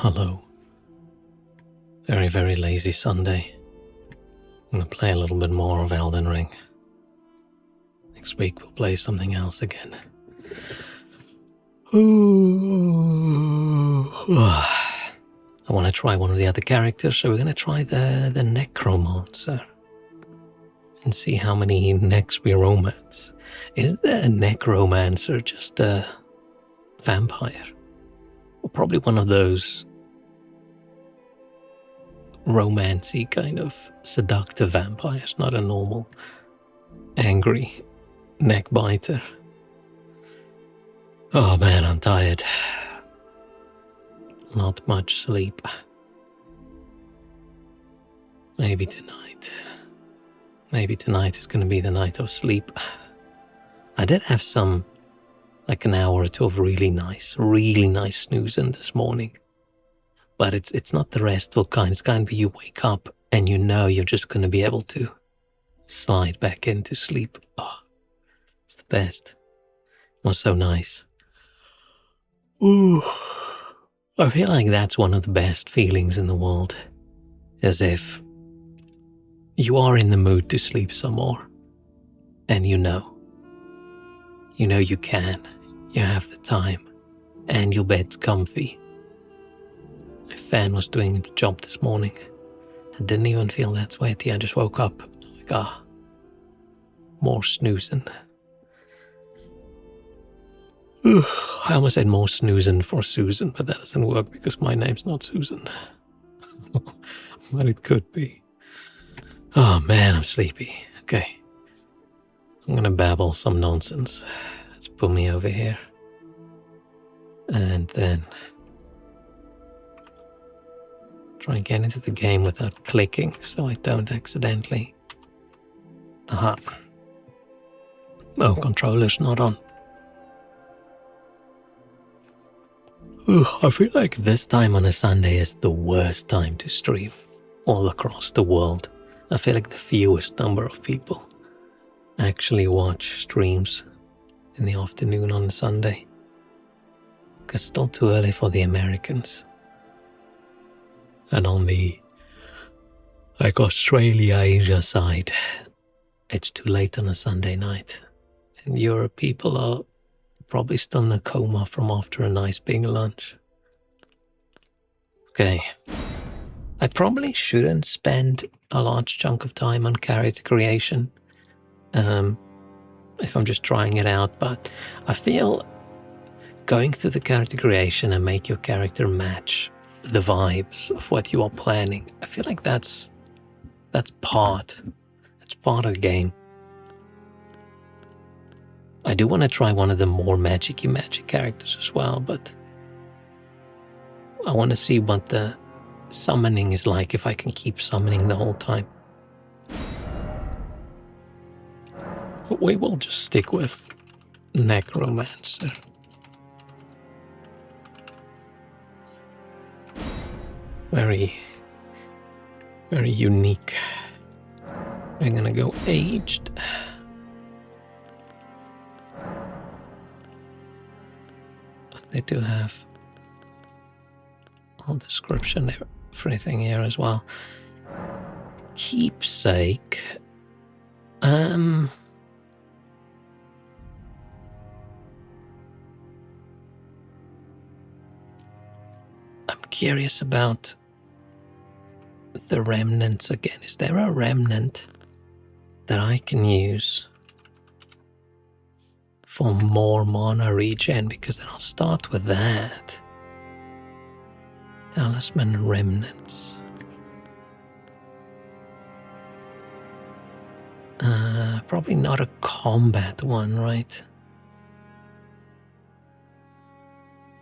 Hello. Very, very lazy Sunday. I'm gonna play a little bit more of Elden Ring. Next week we'll play something else again. I want to try one of the other characters, so we're gonna try the necromancer and see how many necks we romance. Is the necromancer just a vampire? Or probably one of those romancy kind of seductive vampires, not a normal angry neck biter. Oh man, I'm tired. Not much sleep. Maybe tonight is going to be the night of sleep. I did have like an hour or two of really nice snoozing this morning. But it's not the restful kind. It's kind where you wake up and you know you're just going to be able to slide back into sleep. Oh, it's the best. It was so nice. Ooh. I feel like that's one of the best feelings in the world. As if you are in the mood to sleep some more. And you know you can. You have the time. And your bed's comfy. My fan was doing the job this morning. I didn't even feel that sweaty. I just woke up like, more snoozing. I almost said more snoozing for Susan, but that doesn't work because my name's not Susan. But it could be. Oh man, I'm sleepy. Okay. I'm gonna babble some nonsense. Let's put me over here. And then try and get into the game without clicking so I don't accidentally. Aha. Oh, controller's not on. I feel like this time on a Sunday is the worst time to stream all across the world. I feel like the fewest number of people actually watch streams in the afternoon on a Sunday. Because it's still too early for the Americans. And on the Australia, Asia side, it's too late on a Sunday night. And Europe people are probably still in a coma from after a nice big lunch. Okay. I probably shouldn't spend a large chunk of time on character creation if I'm just trying it out, but I feel going through the character creation and make your character match the vibes of what you are planning, I feel like that's part of the game. I do want to try one of the more magic characters as well, but I want to see what the summoning is like if I can keep summoning the whole time. But we will just stick with necromancer. Very, very unique. I'm gonna go aged. They do have all description, everything here as well. Keepsake. I'm curious about the remnants again. Is there a remnant that I can use for more mana regen? Because then I'll start with that. Talisman remnants. Probably not a combat one, right?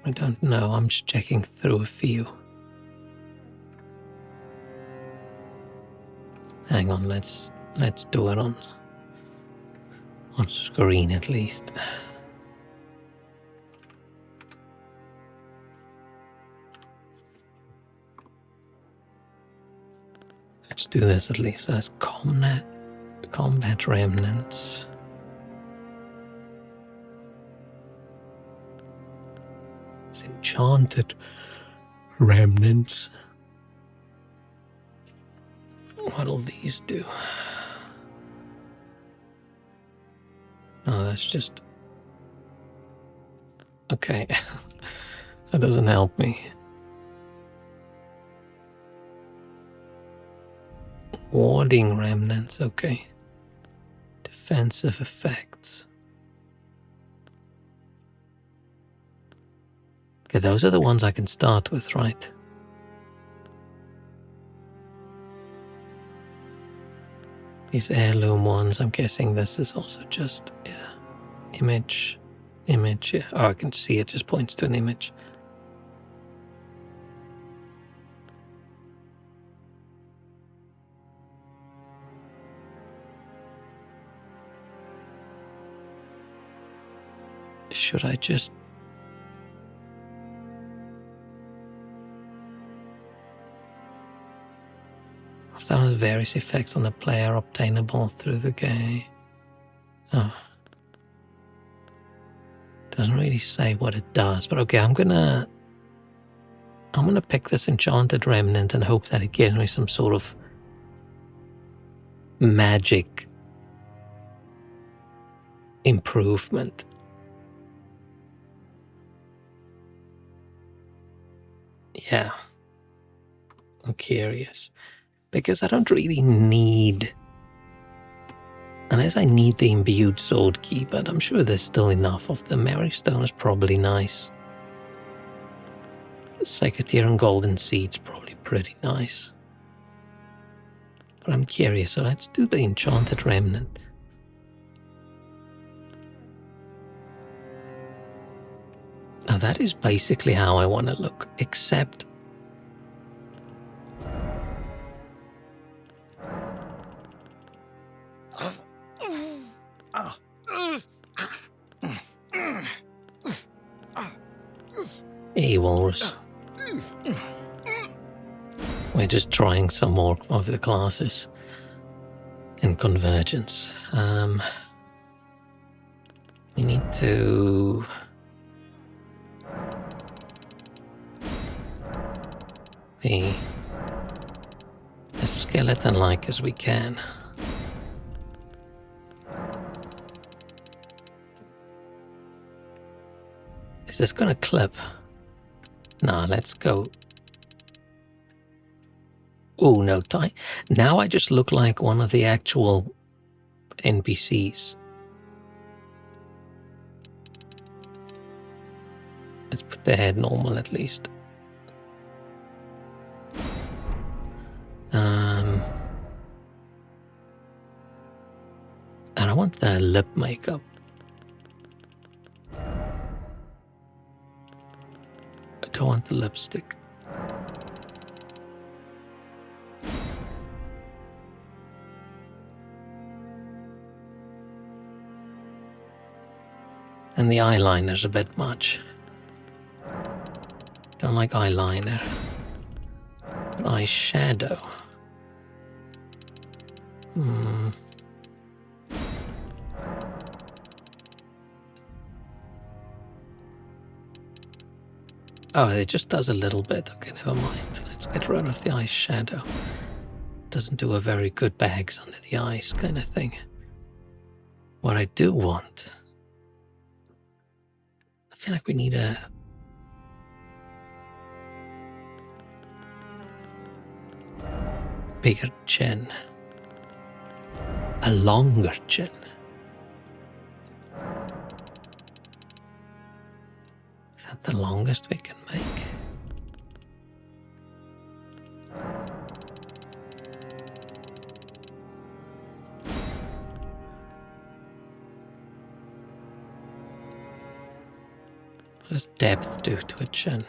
I don't know. I'm just checking through a few. Hang on, let's do it on screen at least. Let's do this at least as combat remnants. It's enchanted remnants. What'll these do? Oh, that's just... Okay. That doesn't help me. Warding remnants, okay. Defensive effects. Okay, those are the ones I can start with, right? These heirloom ones, I'm guessing this is also just, yeah, image, yeah. Oh, I can see it just points to an image. Should I just... That has various effects on the player obtainable through the game. Oh. Doesn't really say what it does, but okay, I'm gonna pick this enchanted remnant and hope that it gives me some sort of magic improvement. Yeah. I'm curious. Because I don't really need... Unless I need the imbued sword key, but I'm sure there's still enough of the Mary Stone is probably nice. The Psychoteron Golden Seed's probably pretty nice. But I'm curious, so let's do the Enchanted Remnant. Now that is basically how I want to look, except... Hey, Walrus. We're just trying some more of the classes in Convergence. We need to... be as skeleton-like as we can. Is this gonna clip? Nah, let's go. Oh, no, now I just look like one of the actual NPCs. Let's put the head normal at least. And I want the lip makeup. I don't want the lipstick. And the eyeliner's a bit much. Don't like eyeliner. But eyeshadow. Oh, it just does a little bit. Okay, never mind. Let's get rid of the eyeshadow. Doesn't do a very good bags under the eyes kind of thing. What I do want... I feel like we need a... bigger chin. A longer chin. Is that the longest we can make? What does depth do to a chin?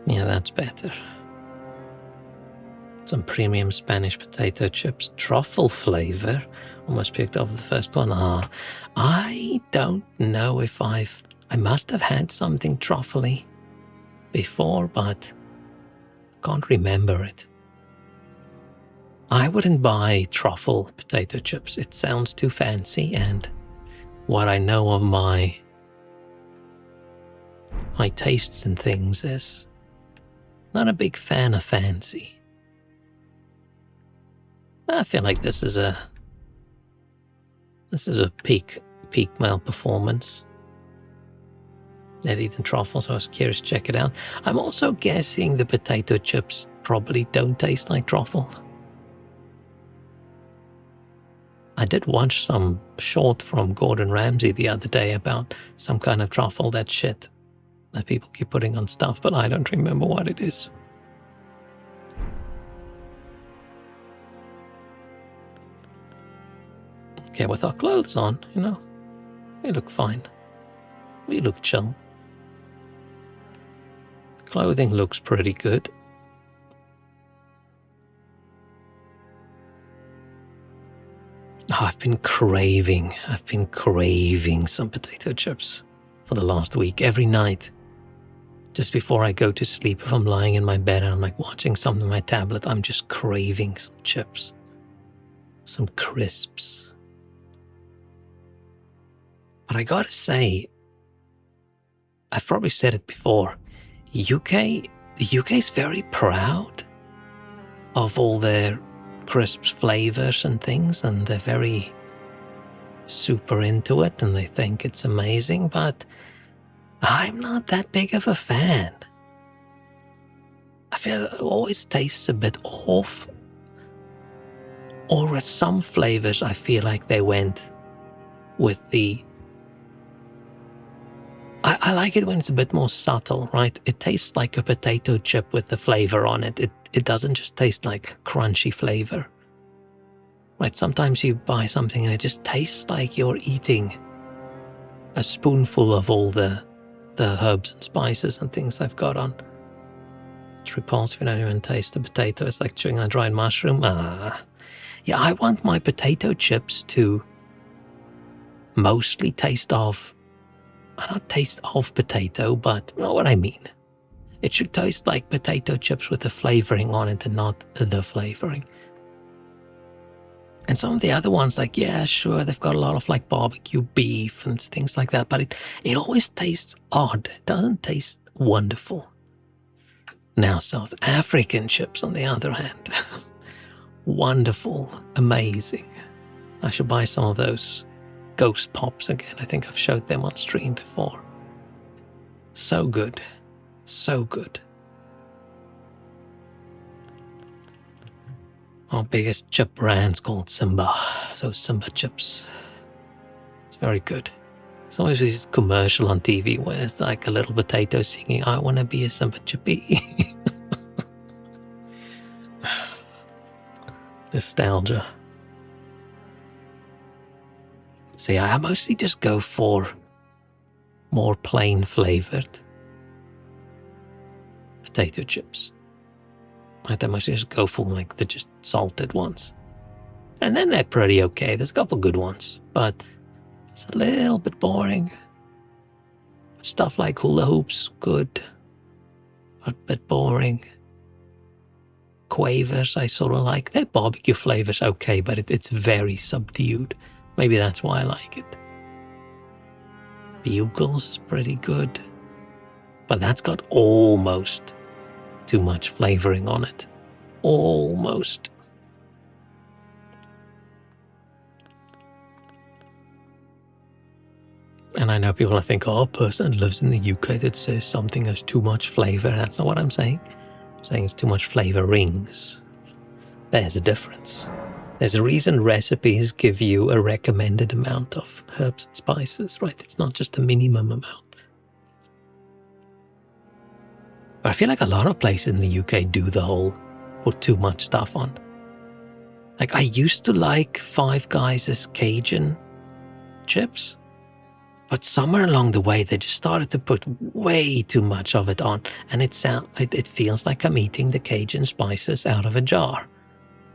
Yeah, that's better. Some premium Spanish potato chips, truffle flavor. Almost picked off the first one. I don't know if I must have had something truffly before, but can't remember it. I wouldn't buy truffle potato chips. It sounds too fancy, and what I know of my tastes and things is not a big fan of fancy. I feel like this is a peak male performance. Never eaten truffle, so I was curious to check it out. I'm also guessing the potato chips probably don't taste like truffle. I did watch some short from Gordon Ramsay the other day about some kind of truffle, that shit that people keep putting on stuff, but I don't remember what it is. Okay, with our clothes on, you know, we look fine. We look chill. Clothing looks pretty good. Oh, I've been craving some potato chips for the last week. Every night, just before I go to sleep, if I'm lying in my bed and I'm like watching something on my tablet, I'm just craving some chips, some crisps. But I gotta say, I've probably said it before, the UK is very proud of all their crisps flavors and things, and they're very super into it and they think it's amazing, but I'm not that big of a fan. I feel it always tastes a bit off, or with some flavors I feel like they went with the I like it when it's a bit more subtle, right? It tastes like a potato chip with the flavor on it. It doesn't just taste like crunchy flavor. Right? Sometimes you buy something and it just tastes like you're eating a spoonful of all the herbs and spices and things they've got on. It's repulsive. You don't even taste the potato. It's like chewing on a dried mushroom. Yeah, I want my potato chips to mostly taste of, not taste of potato, but you know what I mean. It should taste like potato chips with the flavoring on it and not the flavoring. And some of the other ones, like, yeah, sure, they've got a lot of like barbecue beef and things like that, but it always tastes odd. It doesn't taste wonderful. Now, South African chips, on the other hand, wonderful, amazing. I should buy some of those Ghost Pops again. I think I've showed them on stream before. So good. So good. Our biggest chip brand's called Simba. So Simba chips. It's very good. There's always this commercial on TV where it's like a little potato singing, I want to be a Simba chippy. Nostalgia. So yeah, I mostly just go for more plain flavored potato chips. I mostly just go for like the just salted ones. And then they're pretty okay. There's a couple good ones, but it's a little bit boring. Stuff like hula hoops, good, but a bit boring. Quavers, I sort of like. That barbecue flavor's okay, but it's very subdued. Maybe that's why I like it. Bugles is pretty good, but that's got almost too much flavoring on it. Almost. And I know people think, oh, a person lives in the UK that says something has too much flavor. That's not what I'm saying. I'm saying it's too much flavorings. There's a difference. There's a reason recipes give you a recommended amount of herbs and spices, right? It's not just a minimum amount. But I feel like a lot of places in the UK do the whole put too much stuff on. Like, I used to like Five Guys' Cajun chips, but somewhere along the way they just started to put way too much of it on, and it feels like I'm eating the Cajun spices out of a jar.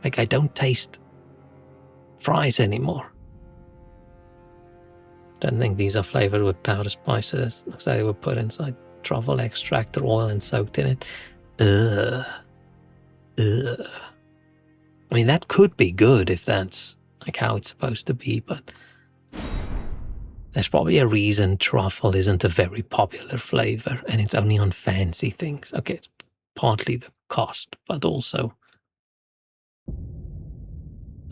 Like, I don't taste fries anymore. Don't think these are flavored with powdered spices. Looks like they were put inside truffle extract or oil and soaked in it. Ugh. I mean, that could be good if that's like how it's supposed to be, but There's probably a reason truffle isn't a very popular flavor and it's only on fancy things. Okay, it's partly the cost, but also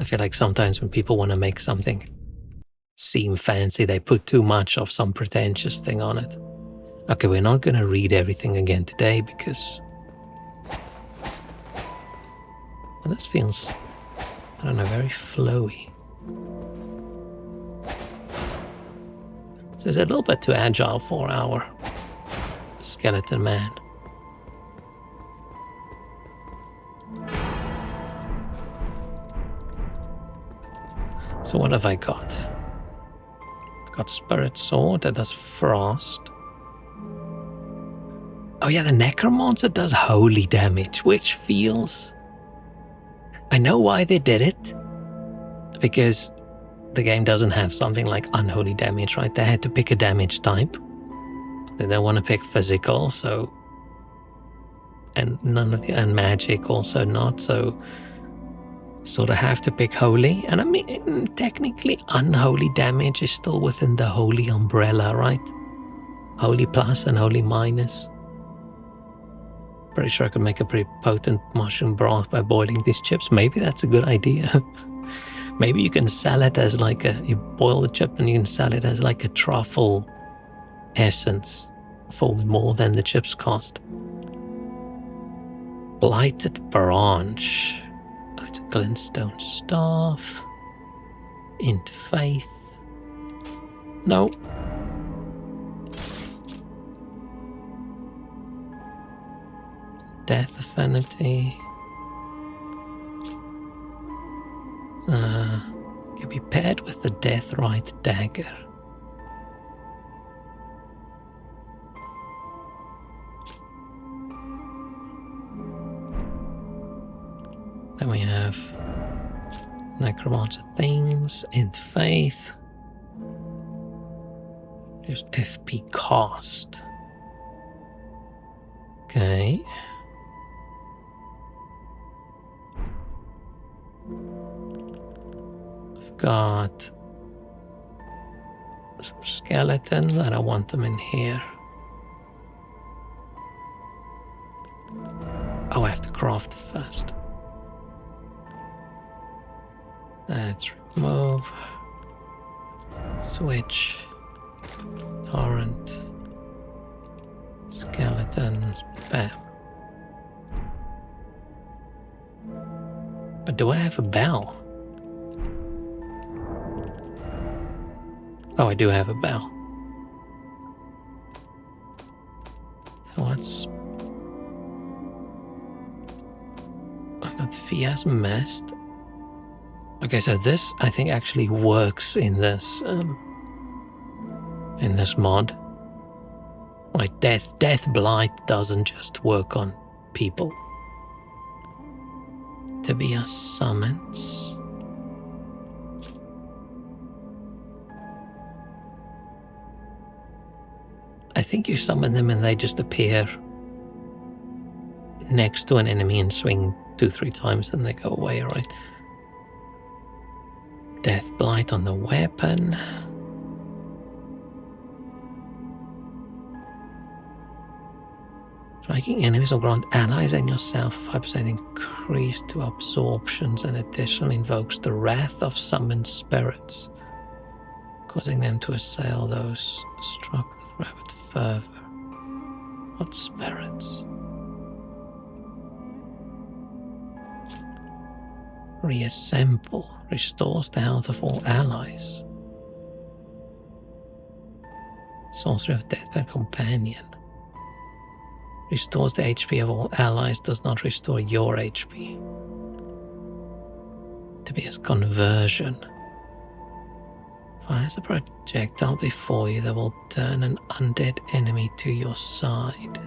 I feel like sometimes when people want to make something seem fancy, they put too much of some pretentious thing on it. Okay, we're not going to read everything again today because well, this feels, I don't know, very flowy. This is a little bit too agile for our skeleton man. So what have I got? I've got Spirit Sword that does frost. Oh yeah, the Necromancer does holy damage, which feels... I know why they did it. Because the game doesn't have something like unholy damage, right? They had to pick a damage type. They don't want to pick physical, so... And none of the... And magic also not, so... Sort of have to pick holy. And I mean, technically unholy damage is still within the holy umbrella, right? Holy plus and holy minus. Pretty sure I could make a pretty potent mushroom broth by boiling these chips. Maybe that's a good idea. Maybe you can sell it as like a... You boil the chip and you can sell it as like a truffle essence for more than the chips cost. Blighted branch. Oh, it's a glintstone staff. Int faith. No. Death affinity. Can be paired with the Deathrite dagger. Then we have Necromancer things, Int faith. Just FP cost. Okay. I've got some skeletons. I don't want them in here. Oh, I have to craft it first. Let's remove. Switch. Torrent. Skeletons. Bam. But do I have a bell? Oh, I do have a bell. So let's... I got Fia's Mest. Okay, so this I think actually works in this mod. Right, Death Blight doesn't just work on people. Tibia summons. I think you summon them and they just appear next to an enemy and swing 2-3 times and they go away, right? Death Blight on the weapon. Striking enemies or grant allies and yourself a 5% increase to absorptions and additionally invokes the wrath of summoned spirits, causing them to assail those struck with rapid fervor. What spirits? Reassemble. Restores the health of all allies. Sorcery of Deathbed Companion. Restores the HP of all allies, does not restore your HP. Tibia's Conversion. Fires a projectile before you that will turn an undead enemy to your side.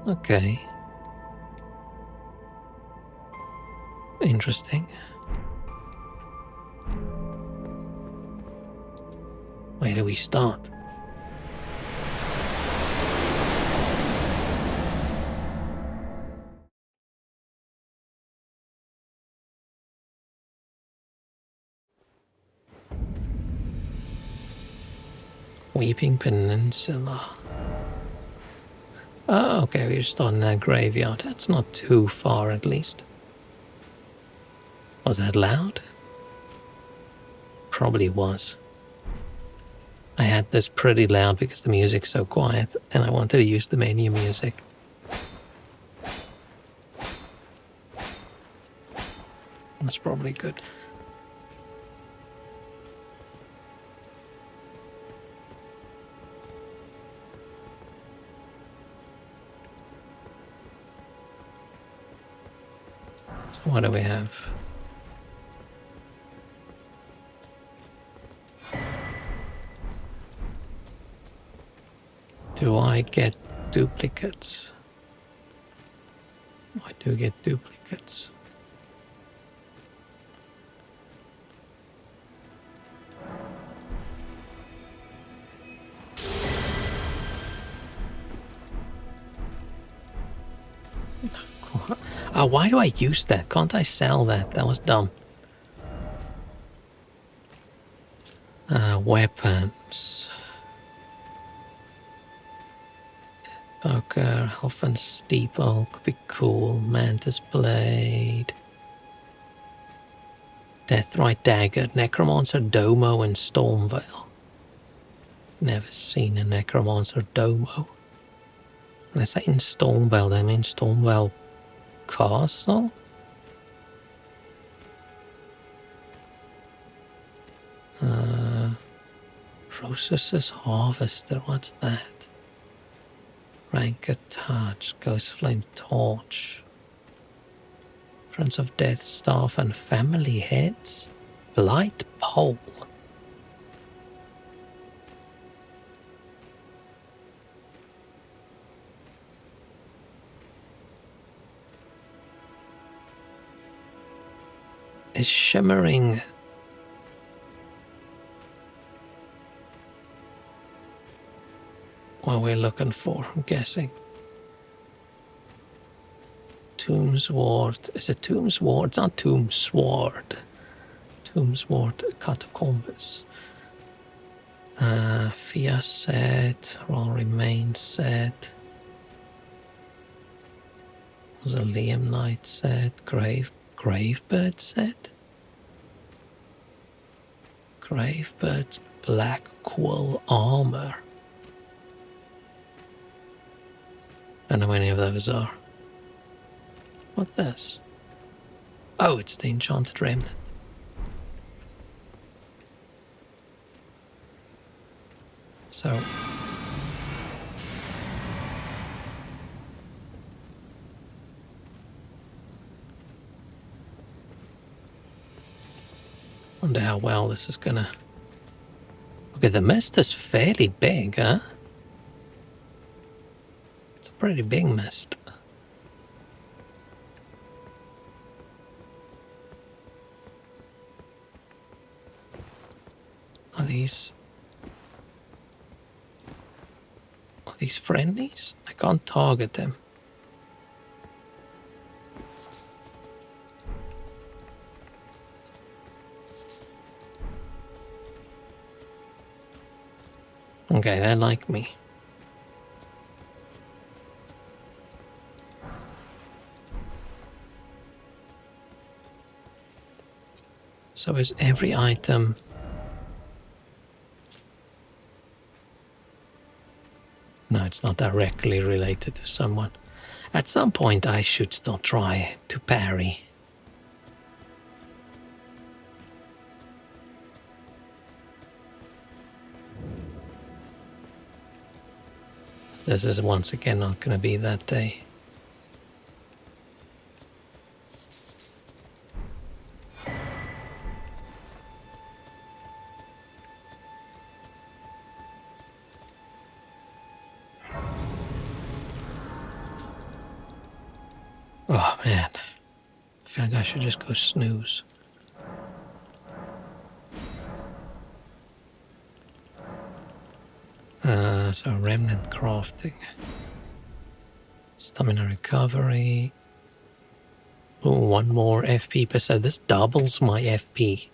Okay. Interesting. Where do we start? Weeping Peninsula. Oh, okay, we're starting that graveyard. That's not too far, at least. Was that loud? Probably was. I had this pretty loud because the music's so quiet, and I wanted to use the menu music. That's probably good. So what do we have? Do I get duplicates? I do get duplicates. Oh, why do I use that? Can't I sell that? That was dumb. Weapons. Poker, Elfin Steeple could be cool. Mantis Blade. Deathrite Dagger, Necromancer Domo, and Stormveil. Never seen a Necromancer Domo. When I say in Stormveil, they mean Stormveil Castle? Processes Harvester, what's that? Rancor Touch, Ghost Flame Torch. Friends of Death Staff and Family Heads. Blight Pole. Is shimmering what we're looking for, I'm guessing. Tombsword. Is it Tombsword? It's not Tombsword. Tombsword Catacombs. Fia set. Raw Remains set. Mausoleum Knight set. Gravebird set. Gravebird's Black Quill Armor. I don't know any of those are. What's this? Oh, it's the Enchanted Remnant. So... wonder how well this is gonna... Okay, the mist is fairly big, huh? It's a pretty big mist. Are these friendlies? I can't target them. Okay, they like me. So is every item... No, it's not directly related to someone. At some point I should still try to parry. This is once again not going to be that day. Oh man, I feel like I should just go snooze. So remnant crafting. Stamina recovery. Oh, one more FP per set. This doubles my FP.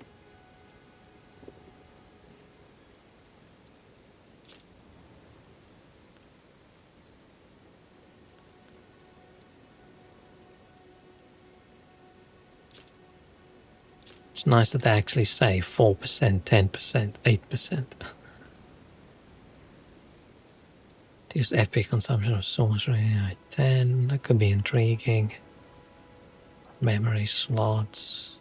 It's nice that they actually say 4%, 10%, 8%. Use epic consumption of so much. 10, that could be intriguing. Memory slots.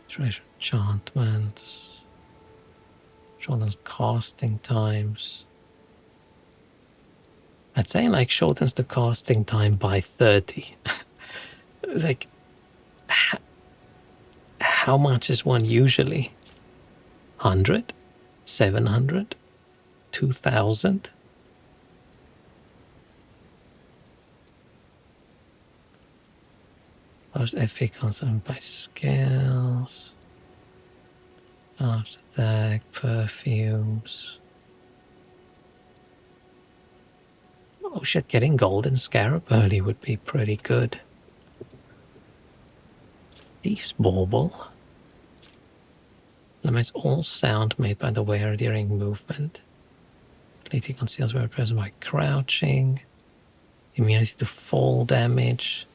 Treasure enchantments. Shortens casting times. I'd say like shortens the casting time by 30. It's like, how much is one usually? 100? 700? 2000? Most epic consumed by skills. Large attack, perfumes. Oh shit, getting golden scarab early would be pretty good. Thief's bauble. Limits all sound made by the wearer during movement. Completely conceals wearer present by crouching. Immunity to fall damage.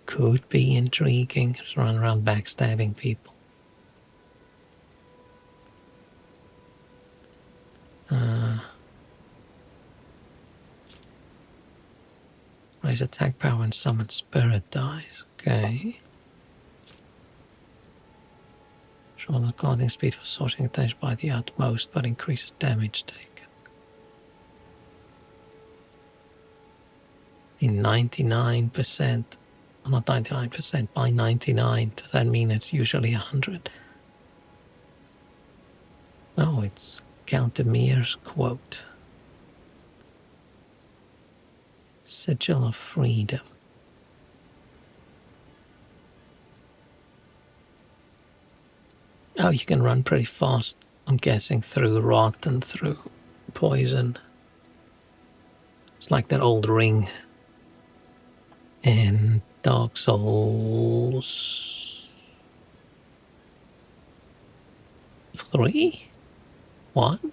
Could be intriguing. Just run around backstabbing people. Raise attack power and summon spirit dice. Okay. Shorten the guarding speed for sorting attention by the utmost, but increases damage taken. In 99%, not 99%, by 99, does that mean it's usually 100? Oh, it's Countermere's quote. Sigil of Freedom. Oh, you can run pretty fast, I'm guessing, through rot and through poison. It's like that old ring in Dark Souls 3? 1?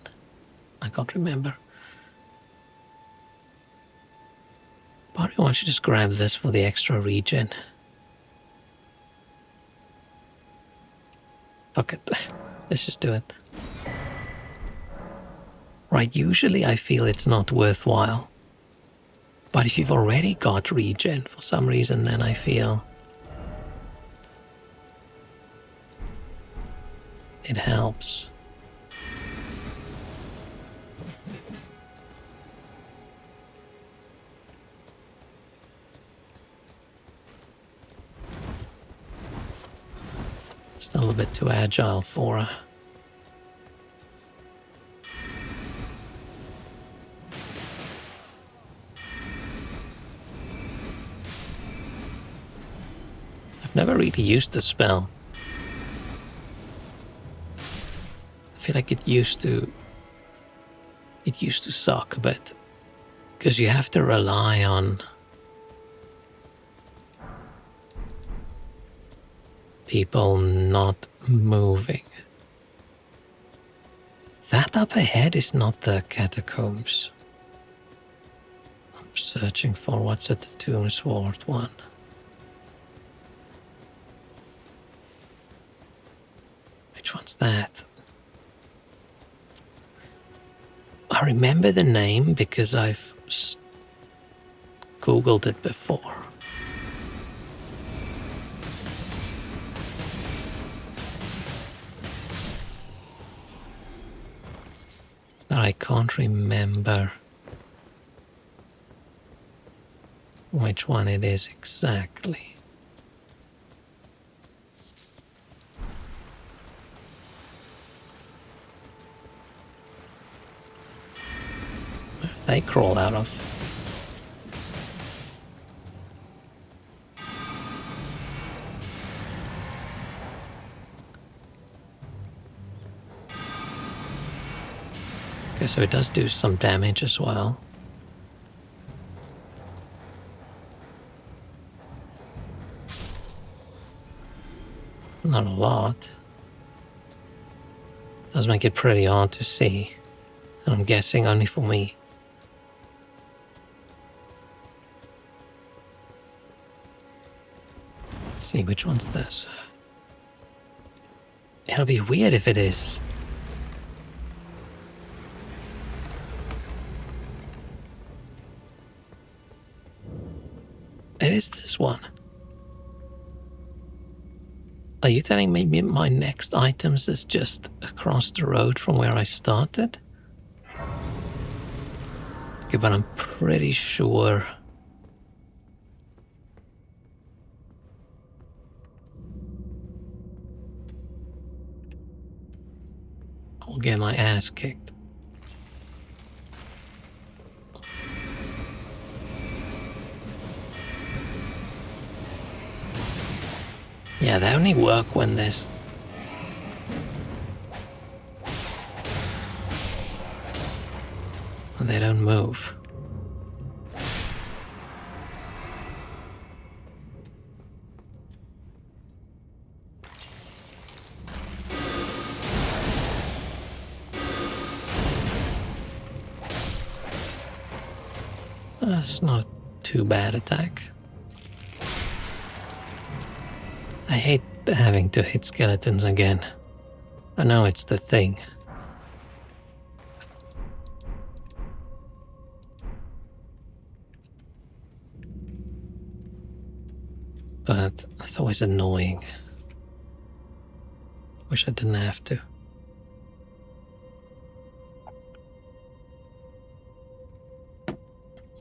I can't remember. Probably why don't you just grab this for the extra regen. Fuck it. Let's just do it. Right, usually I feel it's not worthwhile. But if you've already got regen for some reason, then I feel it helps. Just a little bit too agile for her. Never really used the spell. I feel like it used to suck a bit, because you have to rely on people not moving. That up ahead is not the catacombs. I'm searching for what's at the Tomb Sword one. Which one's that? I remember the name because I've Googled it before. But I can't remember which one it is exactly. They crawl out of. Okay, so it does do some damage as well. Not a lot. Does make it pretty hard to see. And I'm guessing only for me. Wait, which one's this? It'll be weird if it is. It is this one. Are you telling me my next items is just across the road from where I started? Okay, but I'm pretty sure... I'll get my ass kicked. Yeah, they only work when there's... when they don't move. That's not too bad attack. I hate having to hit skeletons again. I know it's the thing. But it's always annoying. Wish I didn't have to.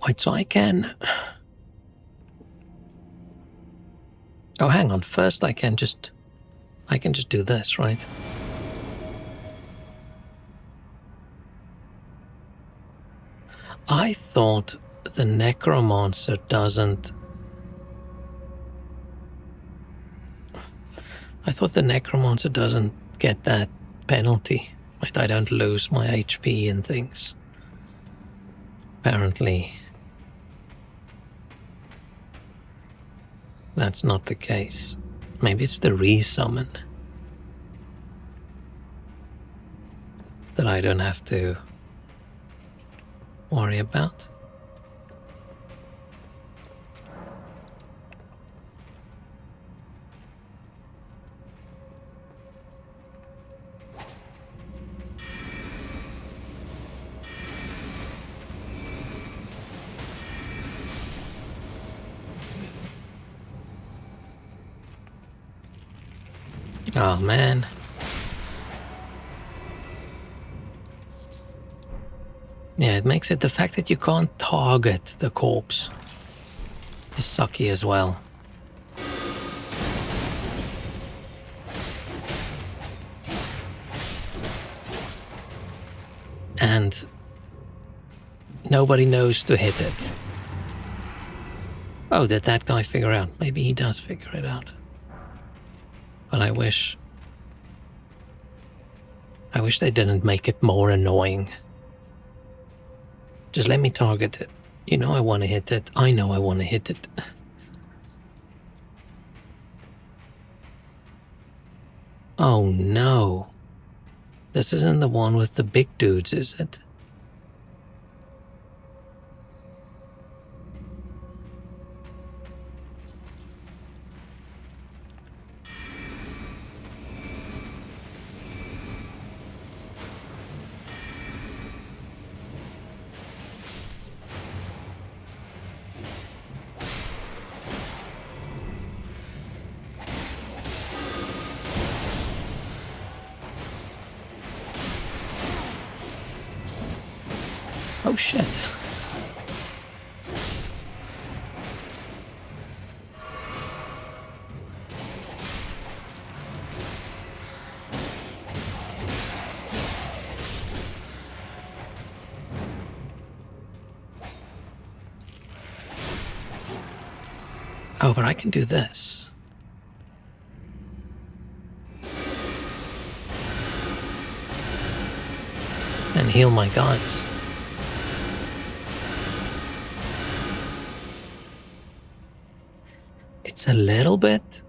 Wait, so I can... Oh, hang on. First I can just do this, right? I thought the necromancer doesn't... I thought the necromancer doesn't get that penalty. Right? I don't lose my HP and things. Apparently... that's not the case. Maybe it's the resummon that I don't have to worry about. Oh man. Yeah, it makes it the fact that you can't target the corpse is sucky as well. And nobody knows to hit it. Oh, did that guy figure out? Maybe he does figure it out. But I wish they didn't make it more annoying. Just let me target it. You know I want to hit it. I know I want to hit it. Oh no. This isn't the one with the big dudes, is it? Oh shit. Oh, but I can do this. And heal my guys. It's a little bit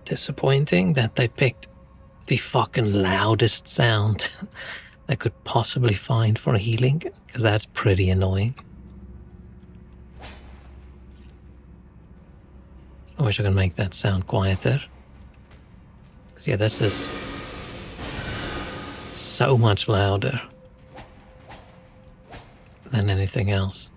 disappointing that they picked the fucking loudest sound they could possibly find for healing, because that's pretty annoying. I wish I could make that sound quieter. Because, yeah, this is so much louder than anything else.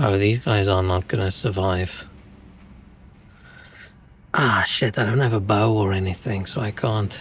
Oh, these guys are not gonna survive. Ah, shit, I don't have a bow or anything, so I can't.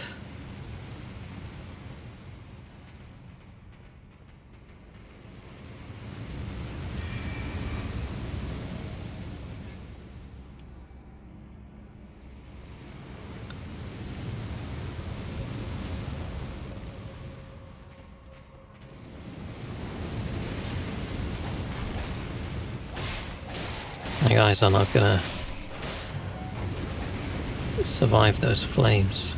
My guys are not gonna survive those flames.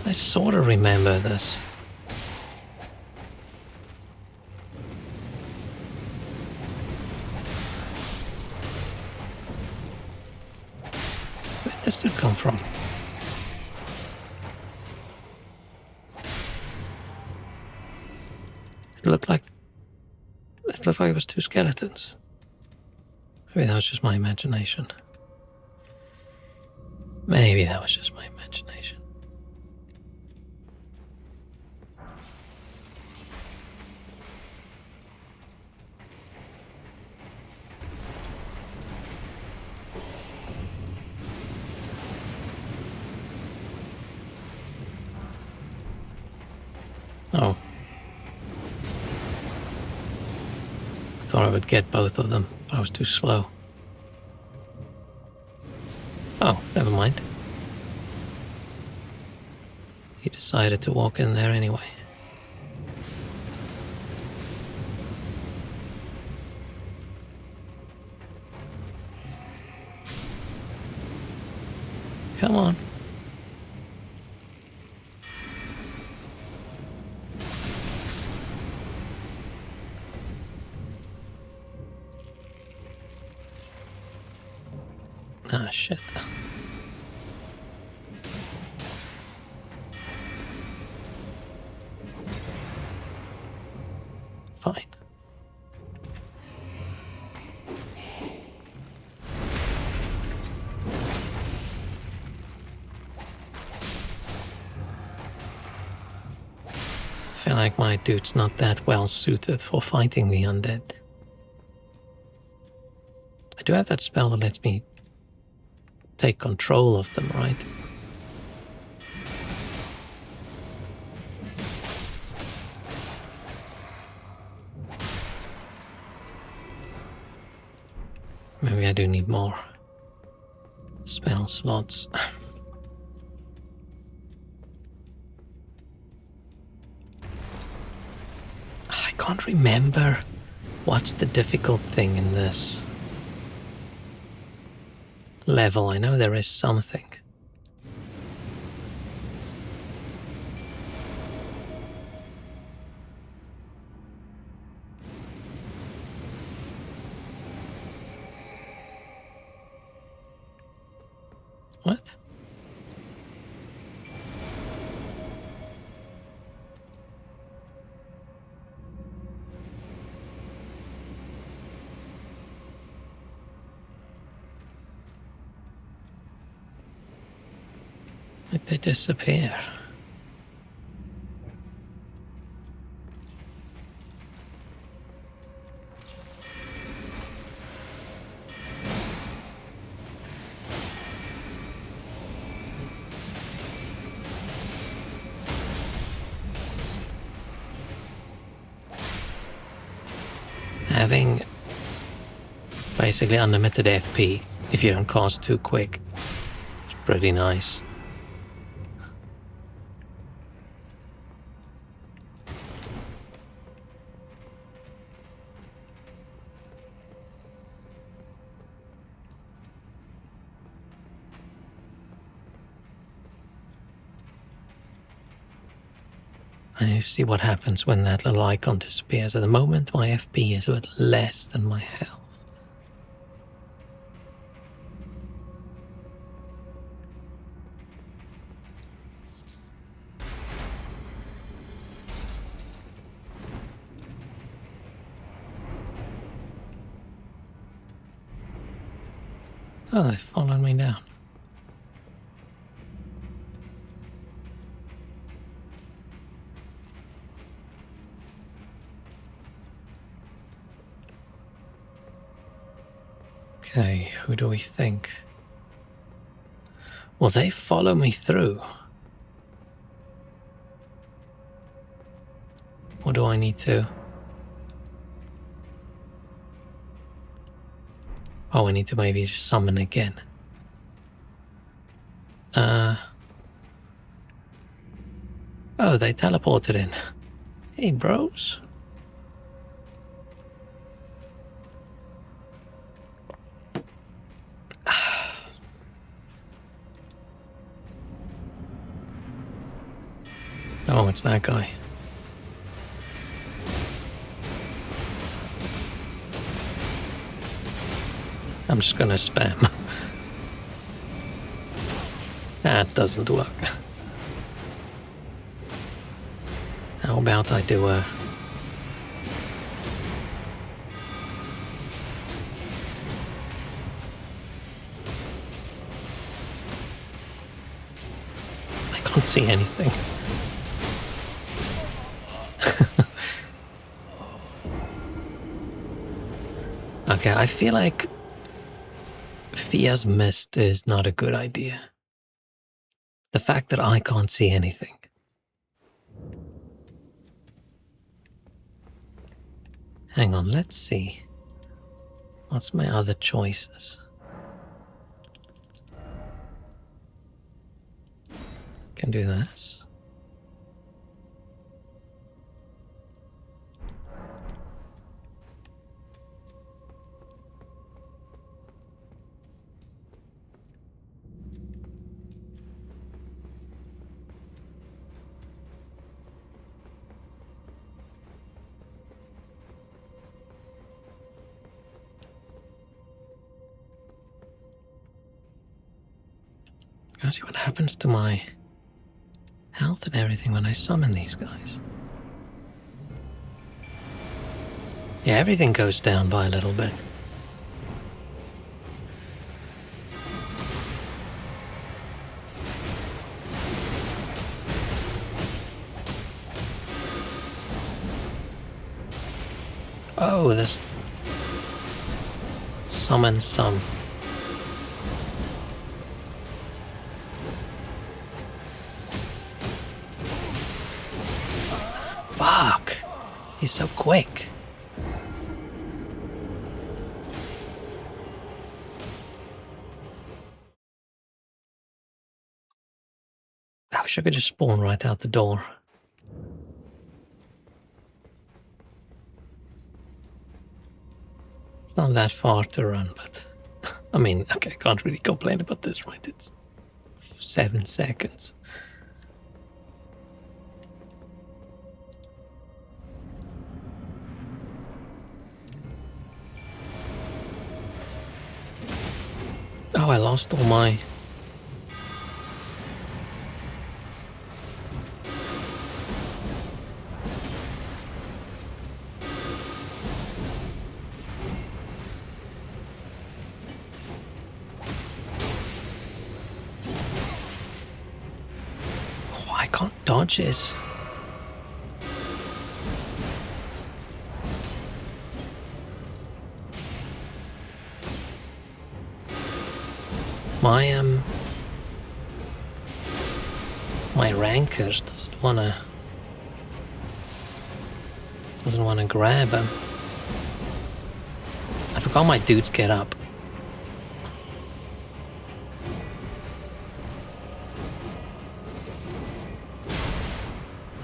I sort of remember this. Where did this dude come from? It looked like it was two skeletons. Maybe that was just my imagination. Maybe that was just my imagination. Oh. I thought I would get both of them, but I was too slow. Oh, never mind. He decided to walk in there anyway. Come on. Ah, shit. Fine. I feel like my dude's not that well suited for fighting the undead. I do have that spell that lets me take control of them, right? Maybe I do need more spell slots. I can't remember what's the difficult thing in this level. I know there is something. What? Like they disappear. Having basically unlimited FP if you don't cast too quick. It's pretty nice. I see what happens when that little icon disappears. At the moment, my FP is a bit less than my health. Oh, they've followed me down. Okay, who do we think? Will they follow me through? Or do I need to? Oh, I need to maybe just summon again. Oh, they teleported in. Hey, bros. Oh, it's that guy. I'm just gonna spam. That doesn't work. How about I do a... I can't see anything. Okay, I feel like Fia's mist is not a good idea. The fact that I can't see anything. Hang on, let's see. What's my other choices? Can do this. Gotta see what happens to my health and everything when I summon these guys. Yeah, everything goes down by a little bit. Oh, this summons some. Fuck! He's so quick. I wish I could just spawn right out the door. It's not that far to run, but... I mean, okay, I can't really complain about this, right? It's 7 seconds. Oh, I lost all my... Oh, I can't dodge this. My rankers doesn't wanna grab him. Can't my dudes get up?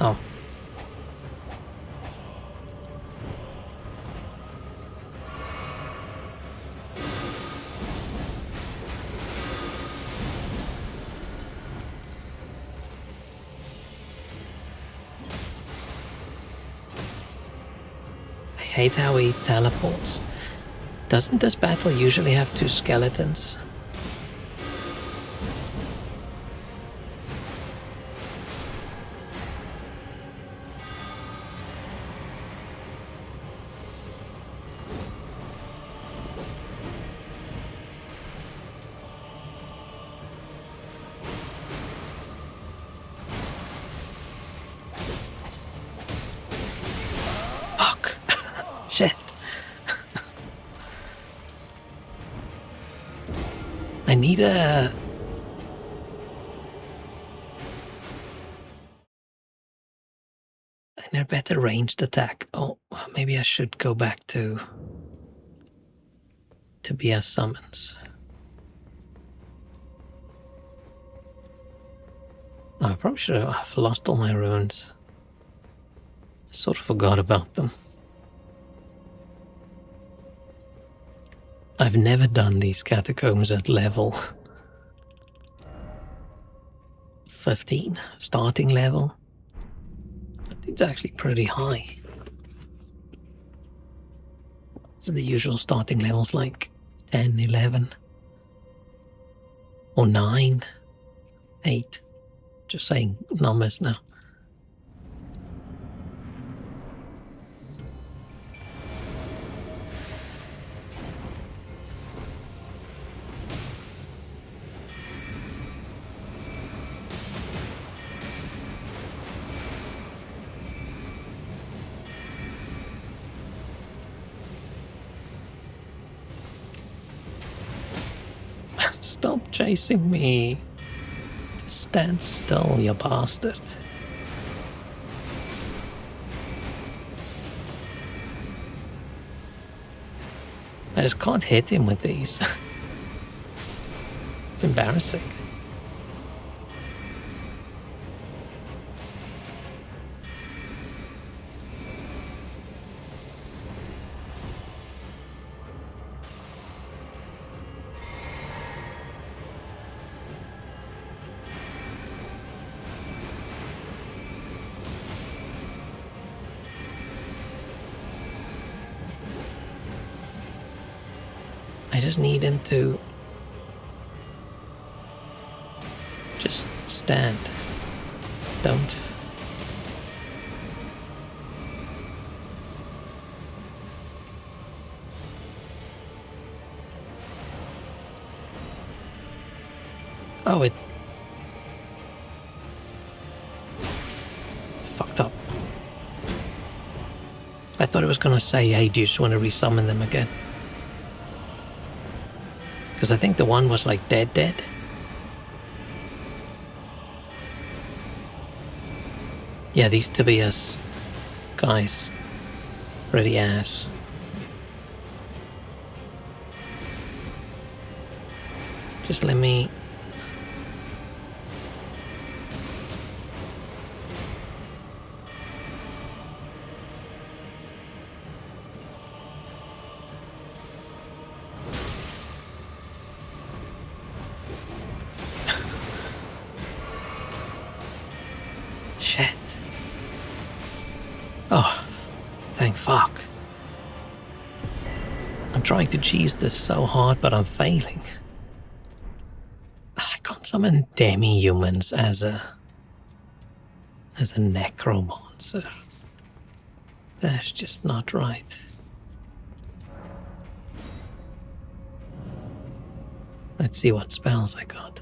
Oh. I hate how he teleports. Doesn't this battle usually have 2 skeletons? Fuck. Shit. I need a... better ranged attack. Oh, maybe I should go back to BS summons. Oh, I probably should have... I've lost all my runes. I sort of forgot about them. I've never done these catacombs at level 15, starting level. It's actually pretty high. So the usual starting levels like 10, 11, or 9, 8. Just saying numbers now. Stop chasing me. Just stand still, you bastard. I just can't hit him with these. It's embarrassing. I just need him to just stand. Don't. Oh, it fucked up. I thought it was gonna say, hey, do you just want to resummon them again? Because I think the one was like dead. Yeah, these Tobias guys. Pretty ass. Just let me... Shit. Oh, thank fuck. I'm trying to cheese this so hard, but I'm failing. I can't summon demi-humans as a necromancer. That's just not right. Let's see what spells I got.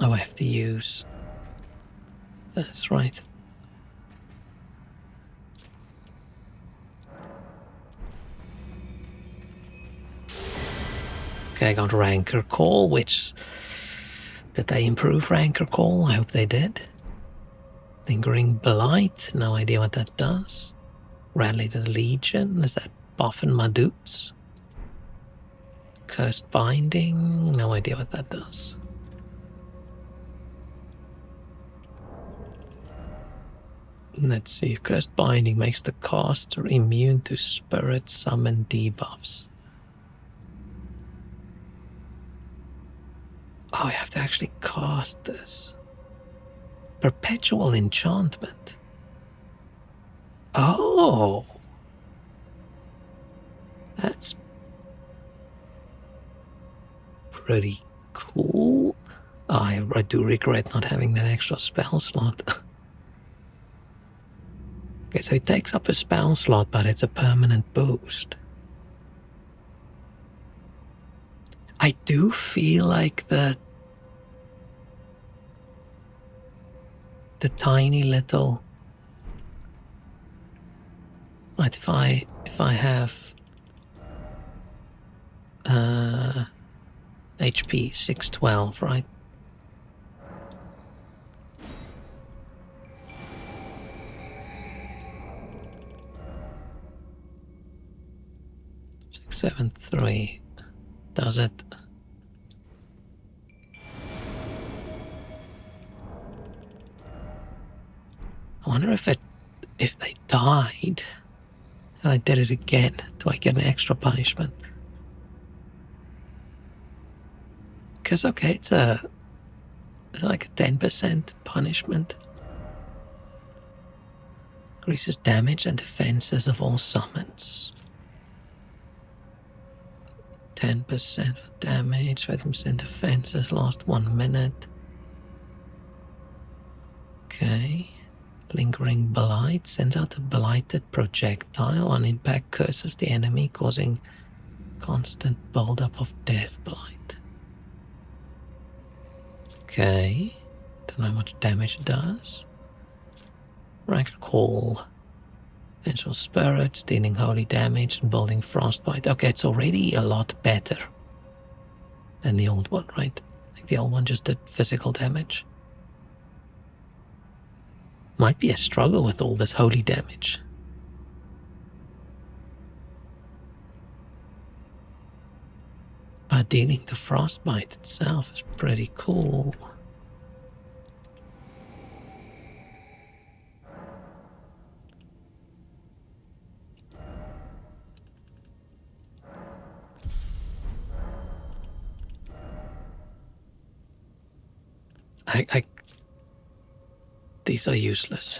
Oh, I have to use... That's right. Okay, I got Rancor Call, which... Did they improve Rancor Call? I hope they did. Lingering Blight, no idea what that does. Rally the Legion, is that buffing my dudes? Cursed Binding, no idea what that does. Let's see, Cursed Binding makes the caster immune to spirit summon debuffs. Oh, I have to actually cast this. Perpetual enchantment. Oh! That's pretty cool. I do regret not having that extra spell slot. Okay, so it takes up a spell slot, but it's a permanent boost. I do feel like the tiny little, right, if I have HP 612, right? Six, 7, 3. Does it? I wonder if they died and I did it again, do I get an extra punishment? Because okay, it's like a 10% punishment. Increases damage and defenses of all summons. 10% for damage, 5% defenses, last 1 minute. Okay. Lingering Blight sends out a blighted projectile. On impact, curses the enemy, causing constant buildup of death blight. Okay. Don't know how much damage it does. Ranked Call. Potential Spirit, dealing holy damage and building frostbite. Okay, it's already a lot better than the old one, right? Like the old one just did physical damage. Might be a struggle with all this holy damage. But dealing the frostbite itself is pretty cool. These are useless.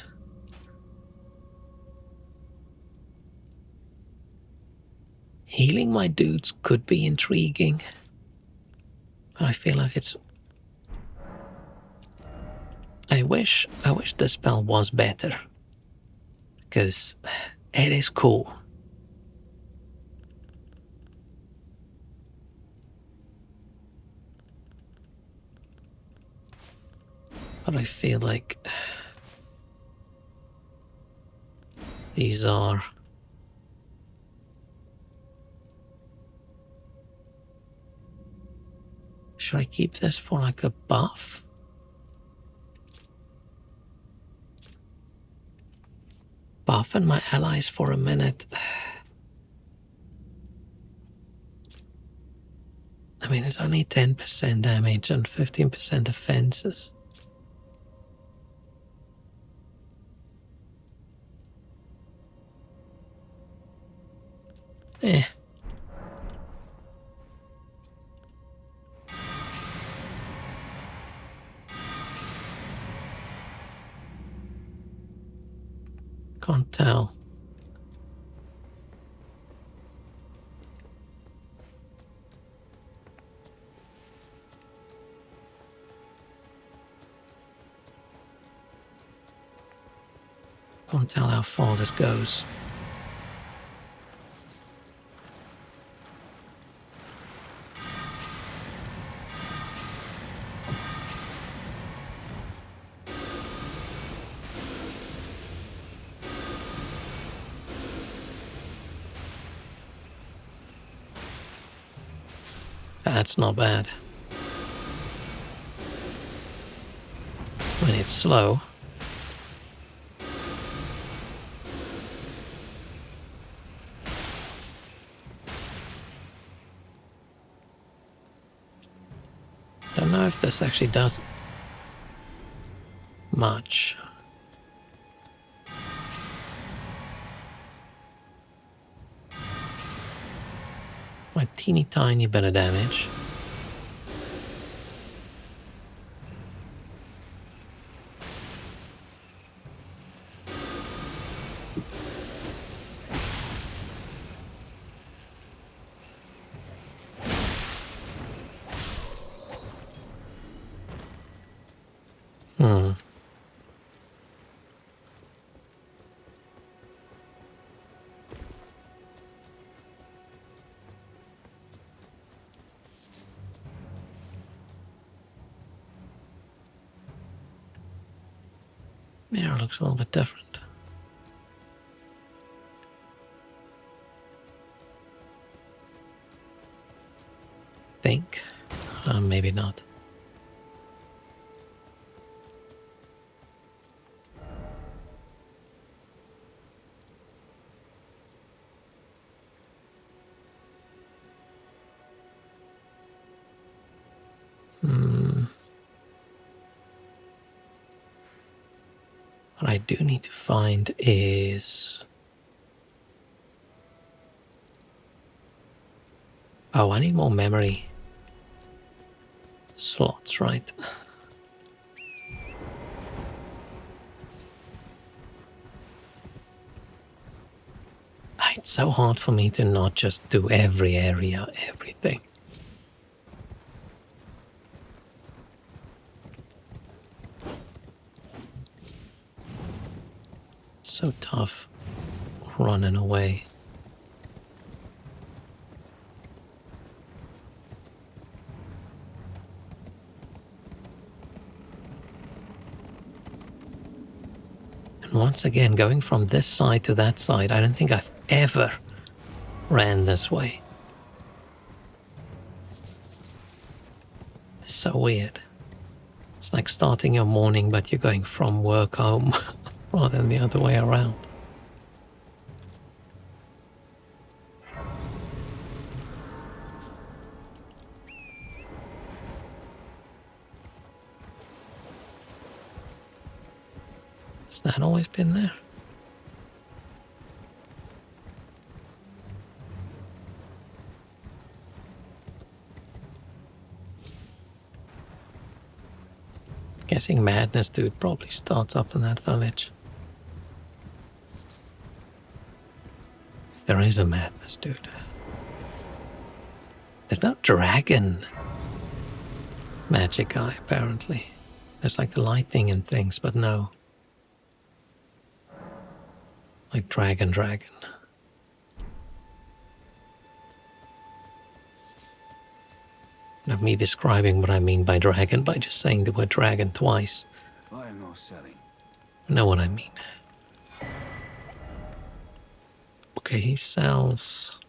Healing my dudes could be intriguing, but I feel like it's... I wish the spell was better, because it is cool. But I feel like these are... Should I keep this for like a buff? Buffing my allies for a minute. I mean, it's only 10% damage and 15% defenses. Eh. Can't tell. Can't tell how far this goes. That's not bad. When it's slow. this actually does much. A teeny tiny bit of damage. Mirror looks a little bit different. Think? Maybe not. What I do need to find is... Oh, I need more memory slots, right? It's so hard for me to not just do every area, everything. So tough running away. And once again, going from this side to that side, I don't think I've ever ran this way. It's so weird. It's like starting your morning, but you're going from work home rather than the other way around. Has that always been there? Guessing Madness Dude probably starts up in that village. If there is a Madness Dude. There's no dragon magic guy, apparently. There's like the lightning and things, but no. Like dragon. Not me describing what I mean by dragon by just saying the word dragon twice. Buying or selling? I know what I mean. Okay, he sells...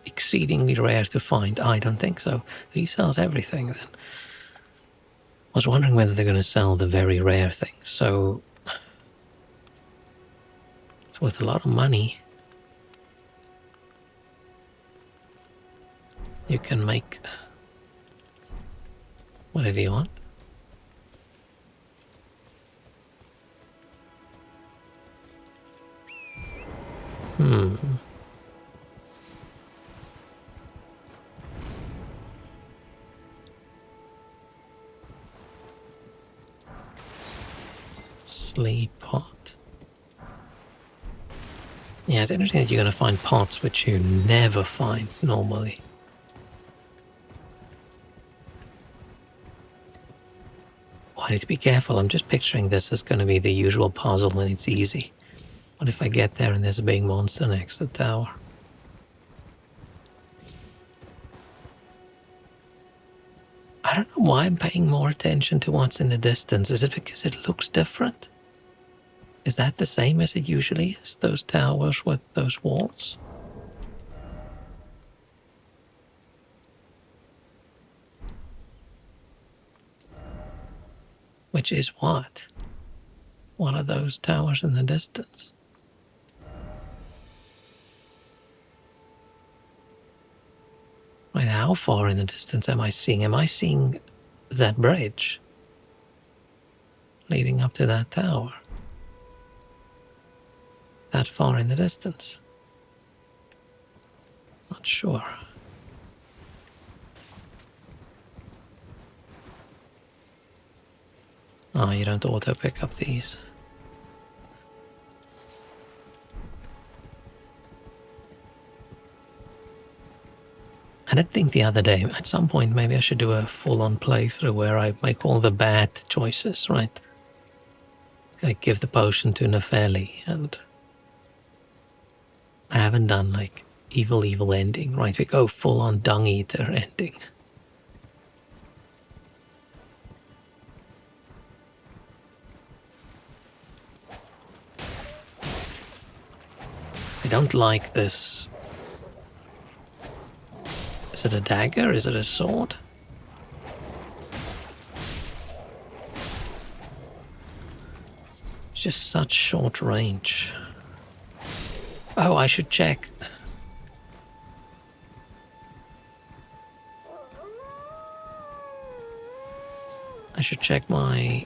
exceedingly rare to find. I don't think so. He sells everything then. I was wondering whether they're going to sell the very rare things. So with a lot of money, you can make whatever you want. Sleep pot. Yeah, it's interesting that you're going to find pots which you never find normally. Oh, I need to be careful. I'm just picturing this as going to be the usual puzzle and it's easy. What if I get there and there's a big monster next to the tower? I don't know why I'm paying more attention to what's in the distance. Is it because it looks different? Is that the same as it usually is, those towers with those walls? Which Which is what? What are those towers in the distance? Wait, how far in the distance am I seeing? Am I seeing that bridge leading up to that tower? That far in the distance? Not sure. Oh, you don't auto pick up these. I did think the other day, at some point, maybe I should do a full-on playthrough where I make all the bad choices, right? I give the potion to Nefeli, and I haven't done, like, evil ending, right? We go full-on dung-eater ending. I don't like this. Is it a dagger? Is it a sword? It's just such short range. Oh, I should check. I should check my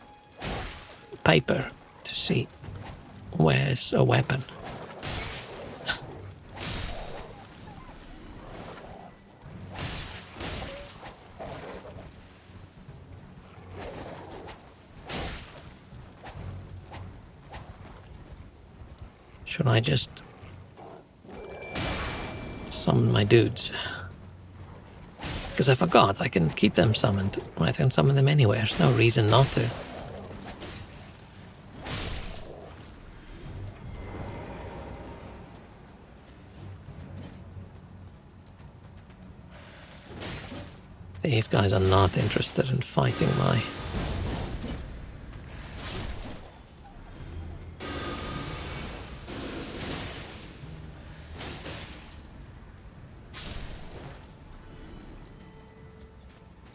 paper to see where's a weapon. Should I just summon my dudes? Because I forgot, I can keep them summoned. I can summon them anywhere, there's no reason not to. These guys are not interested in fighting my...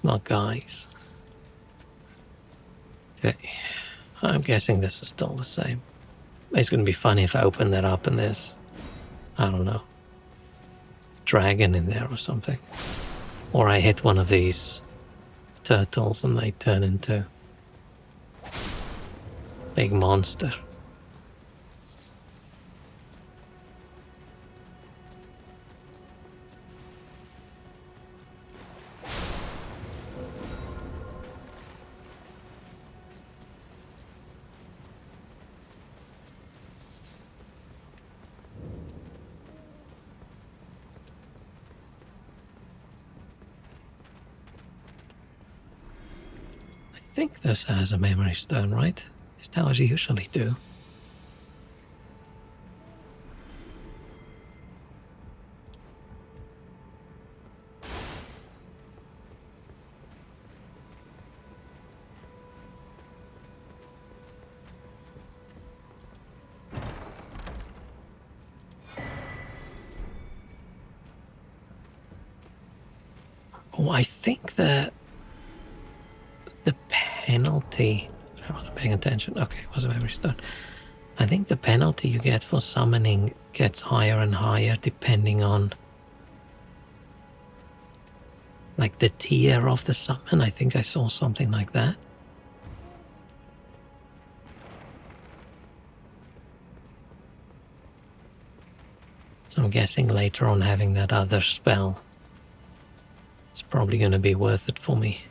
Not guys. Okay. I'm guessing this is still the same. It's going to be funny if I open that up and there's, I don't know, dragon in there or something. Or I hit one of these turtles and they turn into big monster. I think this has a memory stone, right? These towers usually do. Oh, I think that the penalty... I wasn't paying attention. Okay, it was a memory stone. I think the penalty you get for summoning gets higher and higher depending on like the tier of the summon. I think I saw something like that. So I'm guessing later on having that other spell is probably going to be worth it for me.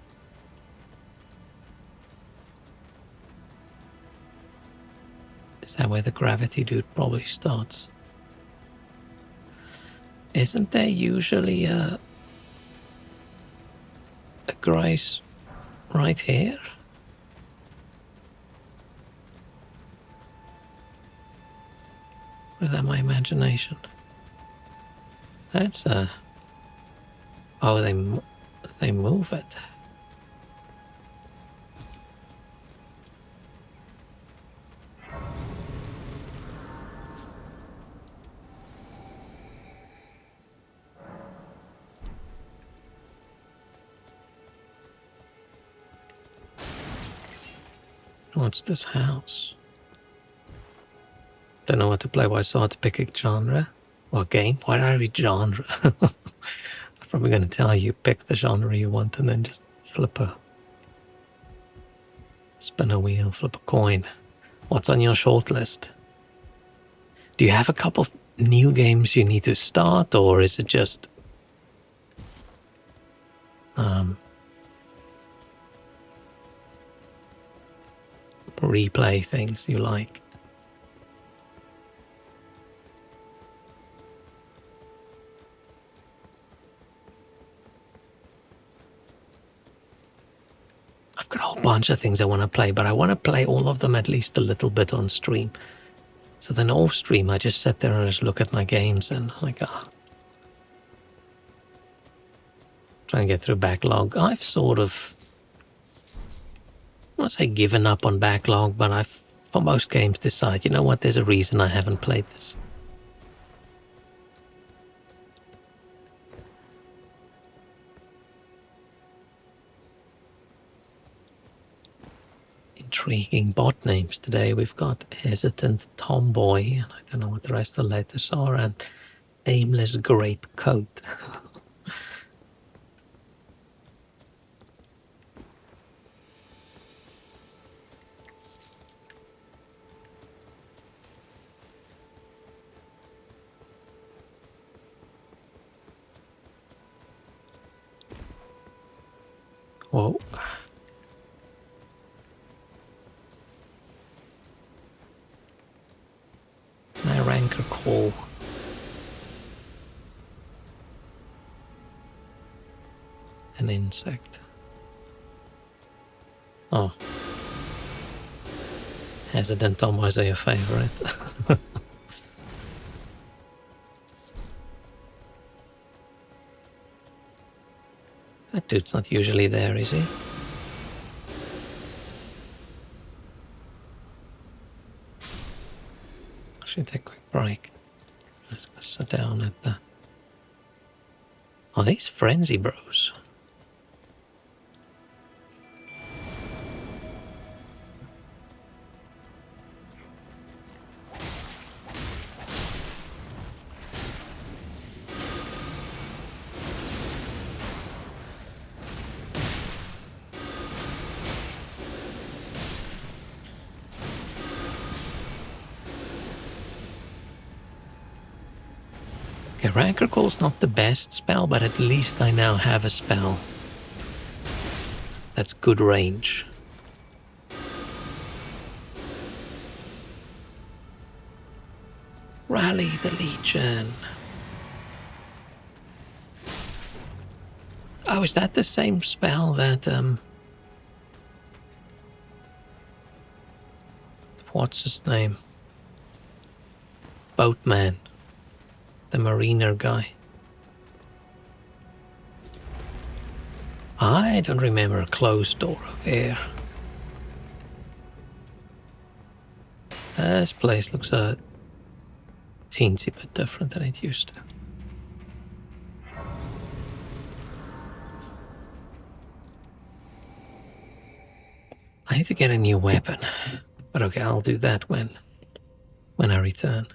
Is that where the gravity dude probably starts? Isn't there usually a grace right here? Or is that my imagination? That's a... Oh, they move it. What's this house? Don't know what to play, why it's hard to pick a genre. Or game? Why did I read genre? I'm probably going to tell you, pick the genre you want and then just spin a wheel, flip a coin. What's on your short list? Do you have a couple new games you need to start, or is it just replay things you like? I've got a whole bunch of things I want to play, but I want to play all of them at least a little bit on stream. So then off stream, I just sit there and just look at my games and like, try and get through backlog. I've sort of, I won't say given up on backlog, but I've, for most games, decided, you know what, there's a reason I haven't played this. Intriguing bot names today. We've got Hesitant Tomboy, and I don't know what the rest of the letters are, and Aimless Great Coat. Whoa. My rancor call. An insect. Oh. Hesitant Tomboys are your favorite. That dude's not usually there, is he? I should take a quick break. Let's go sit down at the... Are these Frenzy Bros? Okay, Rancor Call's not the best spell, but at least I now have a spell that's good range. Rally the Legion. Oh, is that the same spell that, what's his name? Boatman. The mariner guy. I don't remember a closed door over here. This place looks a teensy bit different than it used to. I need to get a new weapon. But okay, I'll do that when I return.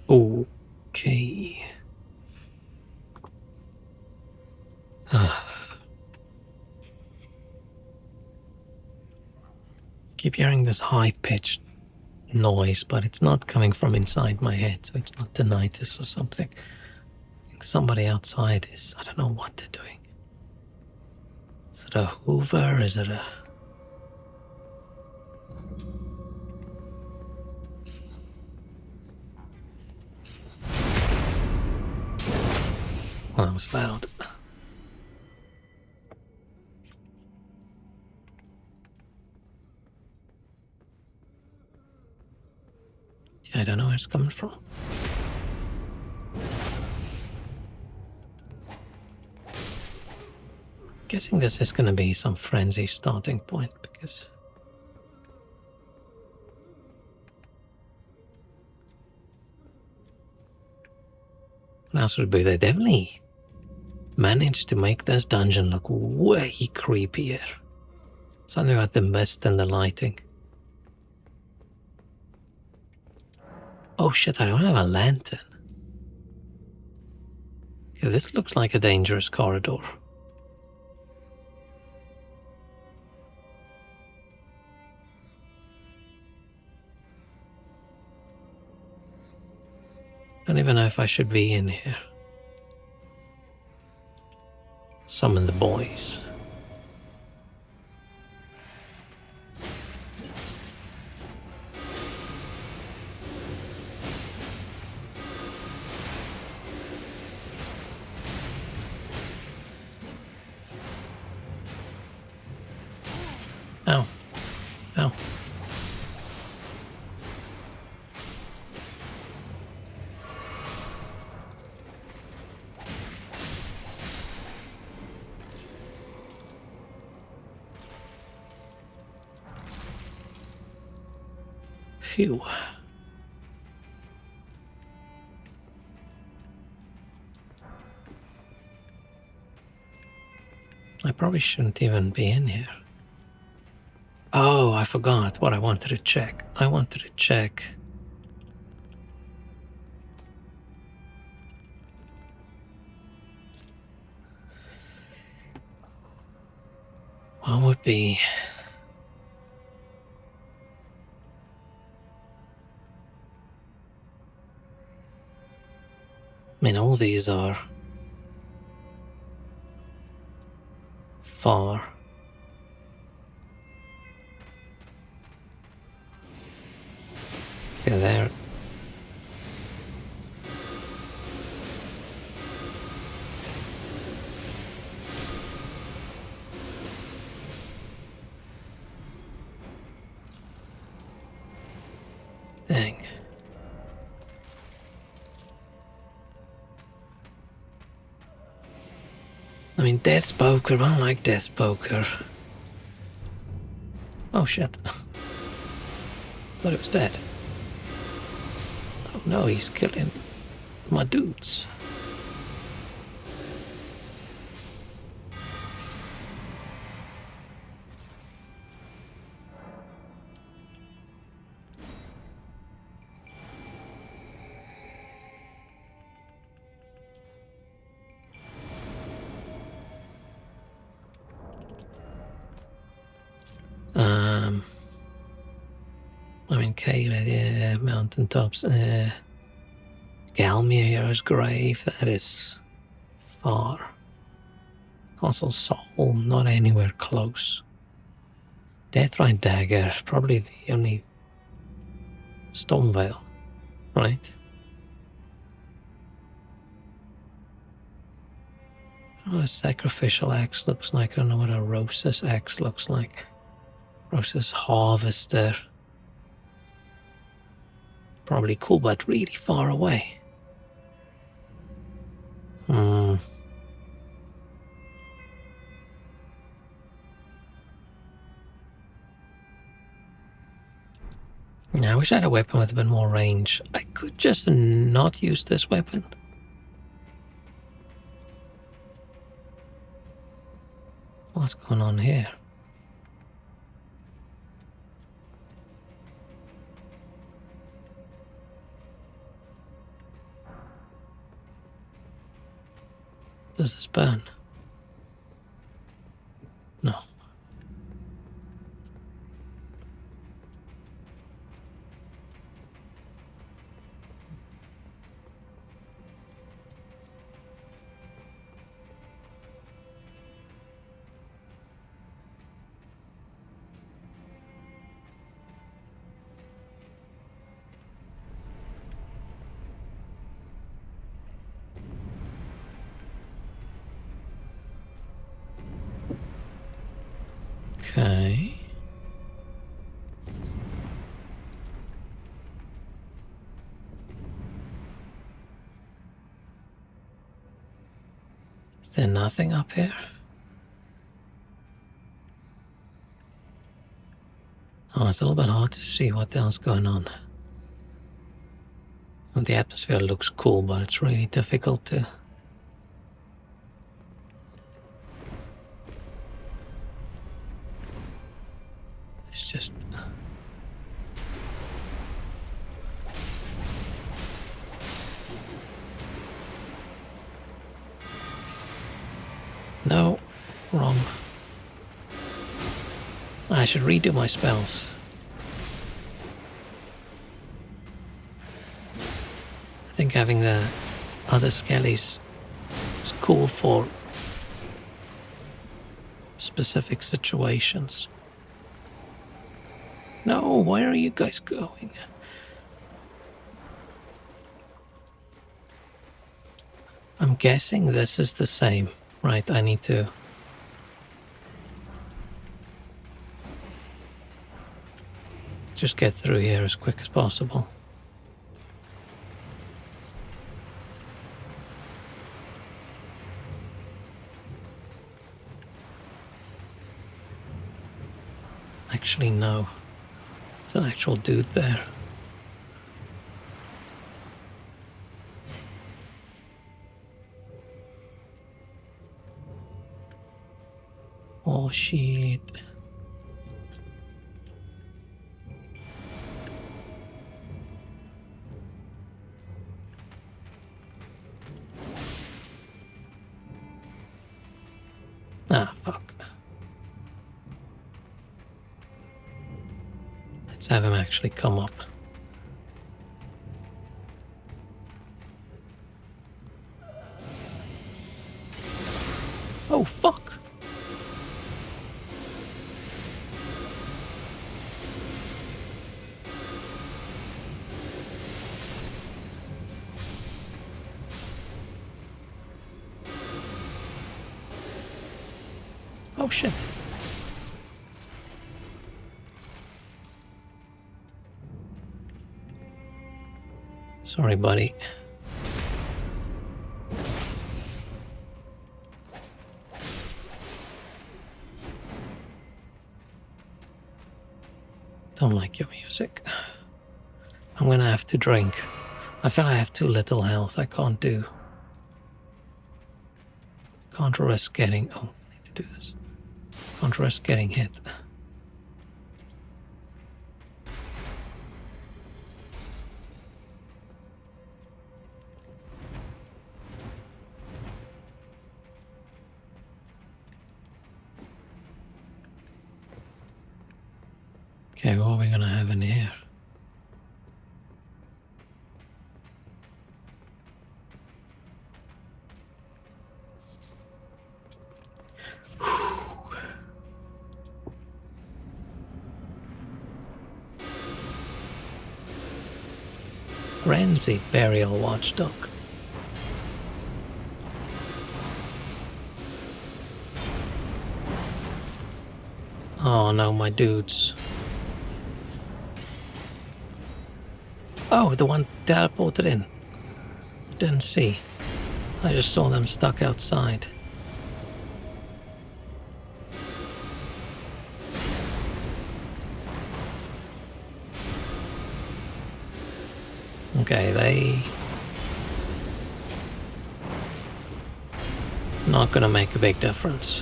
Okay. Keep hearing this high-pitched noise, but it's not coming from inside my head, so it's not tinnitus or something. I think somebody outside is. I don't know what they're doing. Is it a Hoover? Is it a... Well, that was loud. Yeah, I don't know where it's coming from. Guessing this is going to be some frenzy starting point, because... What else would it be? They definitely managed to make this dungeon look way creepier. Something about the mist and the lighting. Oh shit, I don't have a lantern. Okay, this looks like a dangerous corridor. Don't even know if I should be in here. Summon the boys. Ow. Ow. Phew. I probably shouldn't even be in here. Oh, I forgot what I wanted to check. I wanted to check... What would be... I mean, all these are... far. Okay, there. Dang. I mean, Death Poker, I like Death Poker. Oh shit. Thought it was dead. Oh no, he's killing my dudes. I mean, Kayla, yeah, mountaintops. Galmir Hero's Grave, that is far. Castle Soul, not anywhere close. Deathrite Dagger, probably the only Stonevale, right? I don't know what a sacrificial axe looks like. I don't know what a Rosa's axe looks like. Rosa's Harvester. Probably cool, but really far away. Now, I wish I had a weapon with a bit more range. I could just not use this weapon. What's going on here? Does this burn? No. Okay. Is there nothing up here? Oh, it's a little bit hard to see what the hell's going on. Well, the atmosphere looks cool, but it's really difficult to... It's just... No, wrong. I should redo my spells. I think having the other skellies is cool for specific situations. No, where are you guys going? I'm guessing this is the same, right? I need to... just get through here as quick as possible. Actually, no. It's an actual dude there. Oh, shit. Ah, fuck. Let's have him actually come up. Oh, fuck. Oh, shit. Sorry, buddy. Don't like your music. I'm gonna have to drink. I feel I have too little health. I can't do. Can't risk getting... Oh, I need to do this. Can't risk getting hit. Okay, what are we gonna have in here? Frenzy Burial Watchdog. Oh no, my dudes. Oh, the one teleported in. Didn't see. I just saw them stuck outside. Okay, they... not gonna make a big difference.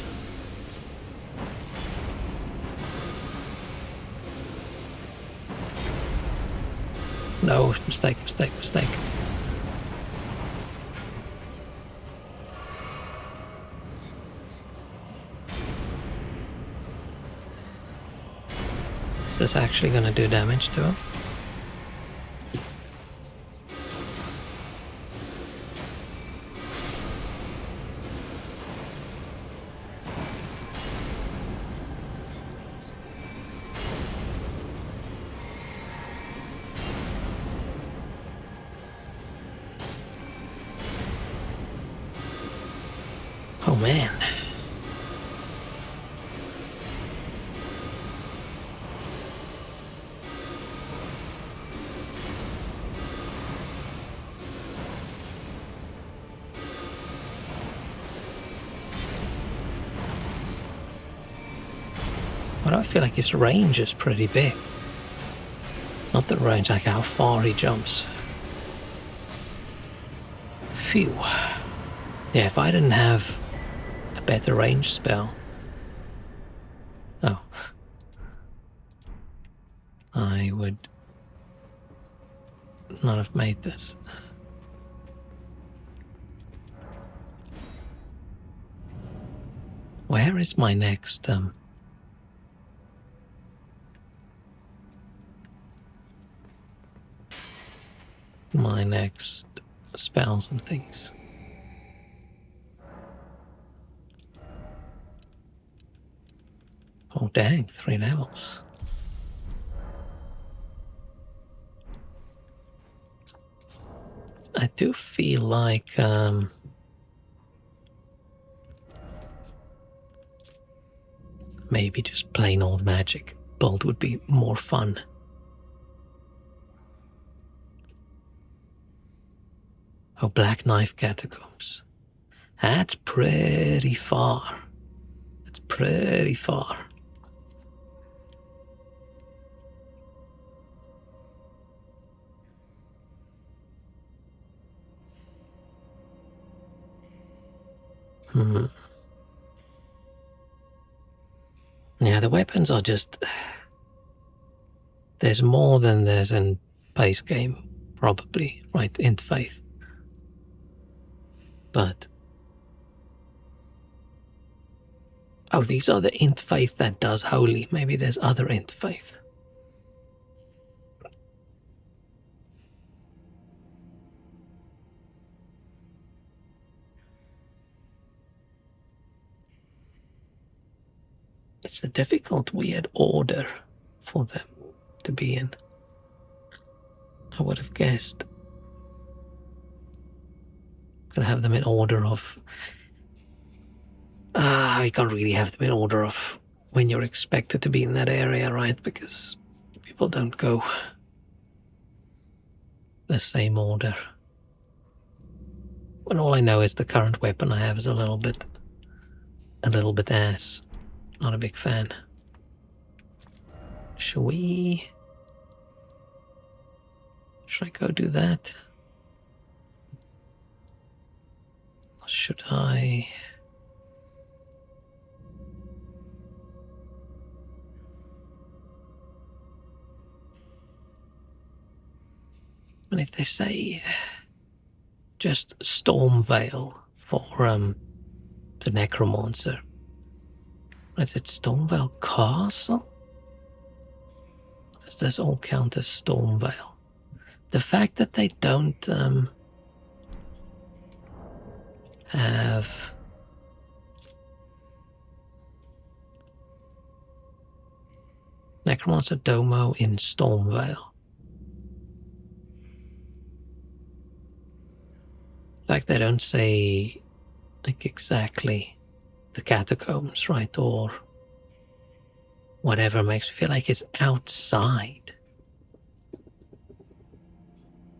No, mistake, mistake, mistake. this actually gonna do damage to him? Oh man. But I feel like his range is pretty big. Not the range, like how far he jumps. Phew. Yeah, if I didn't have a better range spell. Oh. I would not have made this. Where is my next, spells and things? Oh dang, 3 levels. I do feel like maybe just plain old magic build would be more fun. Oh, Black Knife Catacombs. That's pretty far. That's pretty far. Yeah, the weapons are just... There's more than there's in base game, probably, right, in Faith. But... Oh, these are the Int Faith that does Holy. Maybe there's other Int Faith. It's a difficult, weird order for them to be in. I would have guessed. Gonna have them in order of... you can't really have them in order of when you're expected to be in that area, right? Because people don't go the same order. When all I know is the current weapon I have is a little bit ass. Not a big fan. Should I go do that? Or should I... And if they say just Storm Veil for the Necromancer, is it Storm Veil Castle? Does this all count as Storm Veil? The fact that they don't have Necromancer Domo in Storm Veil. The fact they don't say like exactly the catacombs, right, or whatever makes me feel like it's outside.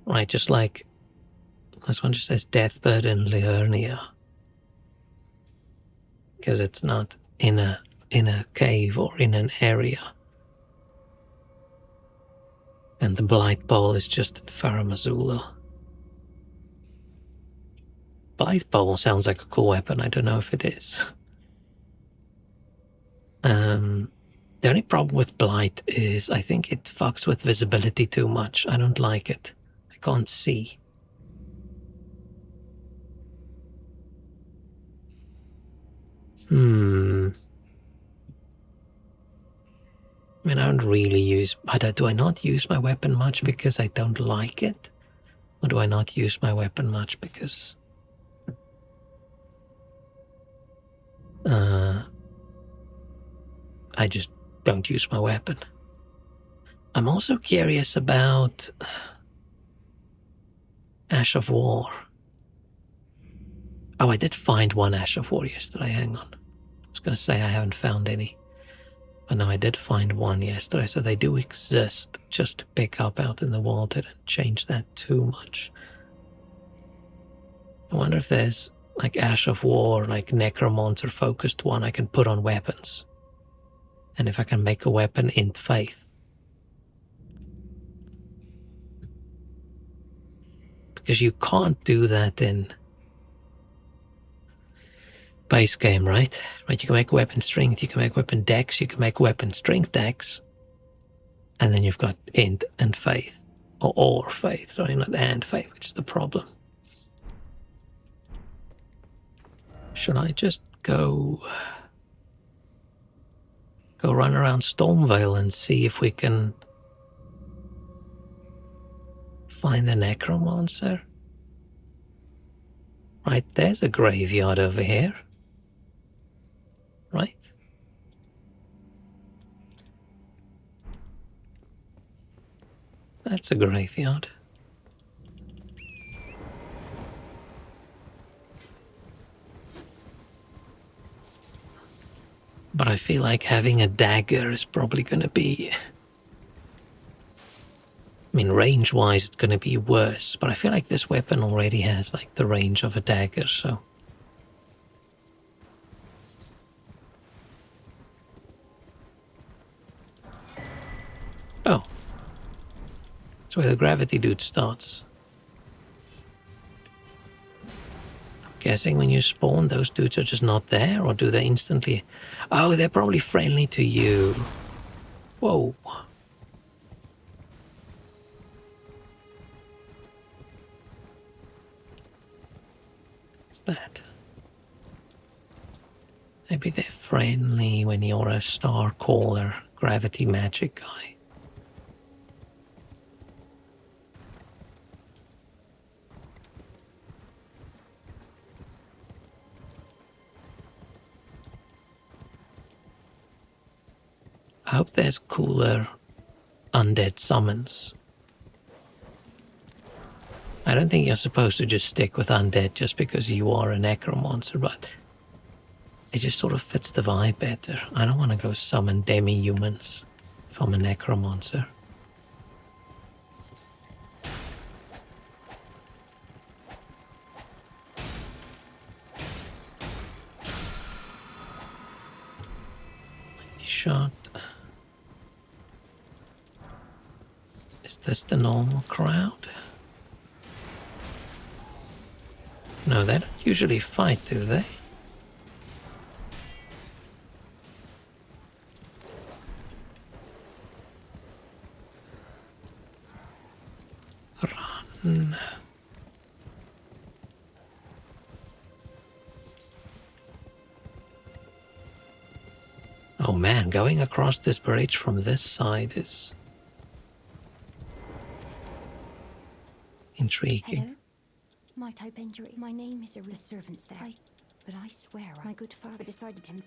Right, just like this one just says Deathbird in Liurnia. Because it's not in a cave or in an area. And the Blight Bowl is just in Farum Azula. Blight Bowl sounds like a cool weapon, I don't know if it is. The only problem with Blight is I think it fucks with visibility too much. I don't like it. I can't see. I mean, I don't really use... Do I not use my weapon much because I don't like it? Or do I not use my weapon much because... I just don't use my weapon. I'm also curious about Ash of War. Oh, I did find one Ash of War yesterday, hang on. I was going to say I haven't found any. But no, I did find one yesterday, so they do exist just to pick up out in the world. I didn't change that too much. I wonder if there's like Ash of War, like Necromancer focused one I can put on weapons. And if I can make a weapon int faith. Because you can't do that in base game, right? Right, you can make weapon strength, you can make weapon dex, you can make weapon strength dex. And then you've got int and faith. Or faith, sorry, not and faith, which is the problem. Should I just go run around Stormvale and see if we can find the Necromancer? Right, there's a graveyard over here. Right? That's a graveyard. But I feel like having a dagger is probably going to be... I mean, range-wise, it's going to be worse. But I feel like this weapon already has, like, the range of a dagger, so... Oh. That's where the gravity dude starts. I'm guessing when you spawn, those dudes are just not there, or do they instantly... Oh, they're probably friendly to you. Whoa. What's that? Maybe they're friendly when you're a star caller, gravity magic guy. I hope there's cooler undead summons. I don't think you're supposed to just stick with undead just because you are a necromancer, but it just sort of fits the vibe better. I don't want to go summon demi-humans if I'm a necromancer. Mighty shot. Is this the normal crowd? No, they don't usually fight, do they? Run. Oh man, going across this bridge from this side is intriguing. Hello? Might I bend your... My name is the servants there. But I swear my good father decided him...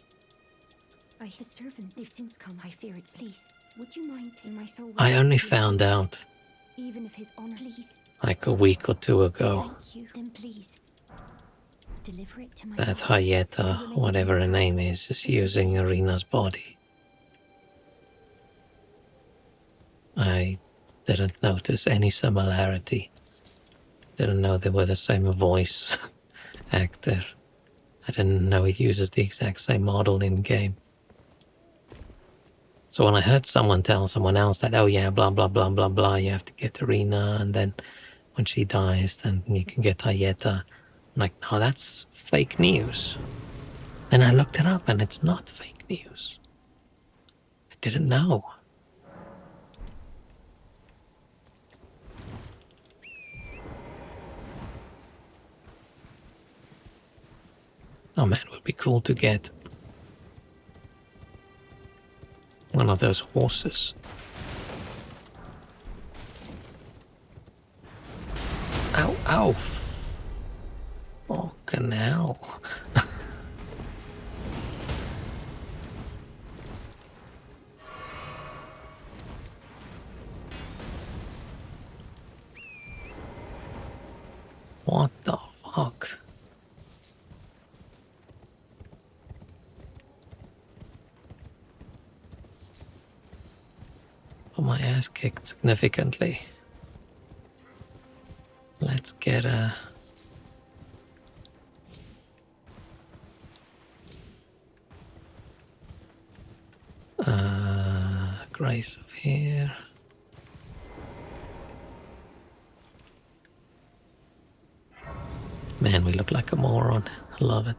The servants, they've since come. I fear it's... Please, would you mind taking my soul... I only found out even if his honor... Please. Like a week or two ago. Thank you. Then please. Deliver it to my... That Hayeta, whatever her name is using Irina's body. I didn't notice any similarity. Didn't know they were the same voice actor. I didn't know it uses the exact same model in game. So when I heard someone tell someone else that, oh yeah, blah blah blah blah blah, you have to get Irina, and then when she dies, then you can get Hayeta. I'm like, no, that's fake news. Then I looked it up and it's not fake news. I didn't know. Oh man, it would be cool to get one of those horses. Ow, ow. Fucking hell. What the fuck? Got my ass kicked significantly. Let's get a... Grace of here. Man, we look like a moron. I love it.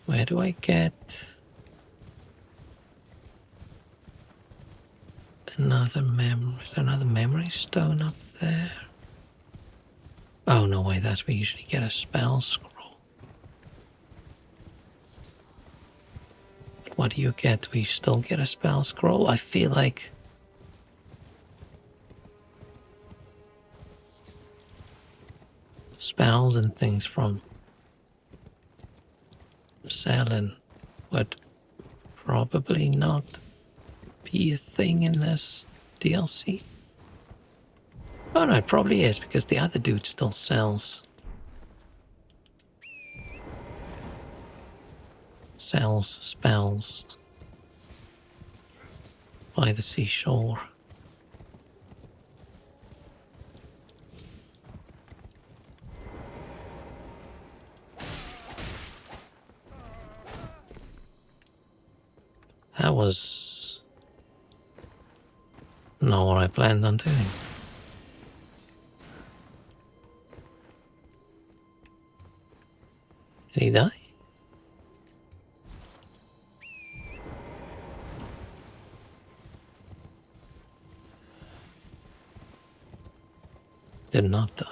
Where do I get another memory? Is there another memory stone up there? Oh, no way, that's where you usually get a spell scroll. But what do you get? We still get a spell scroll? I feel like... spells and things from selling would probably not be a thing in this DLC. Oh no, it probably is, because the other dude still sells. Sells spells by the seashore. That was not what I planned on doing. Did he die? Did not die.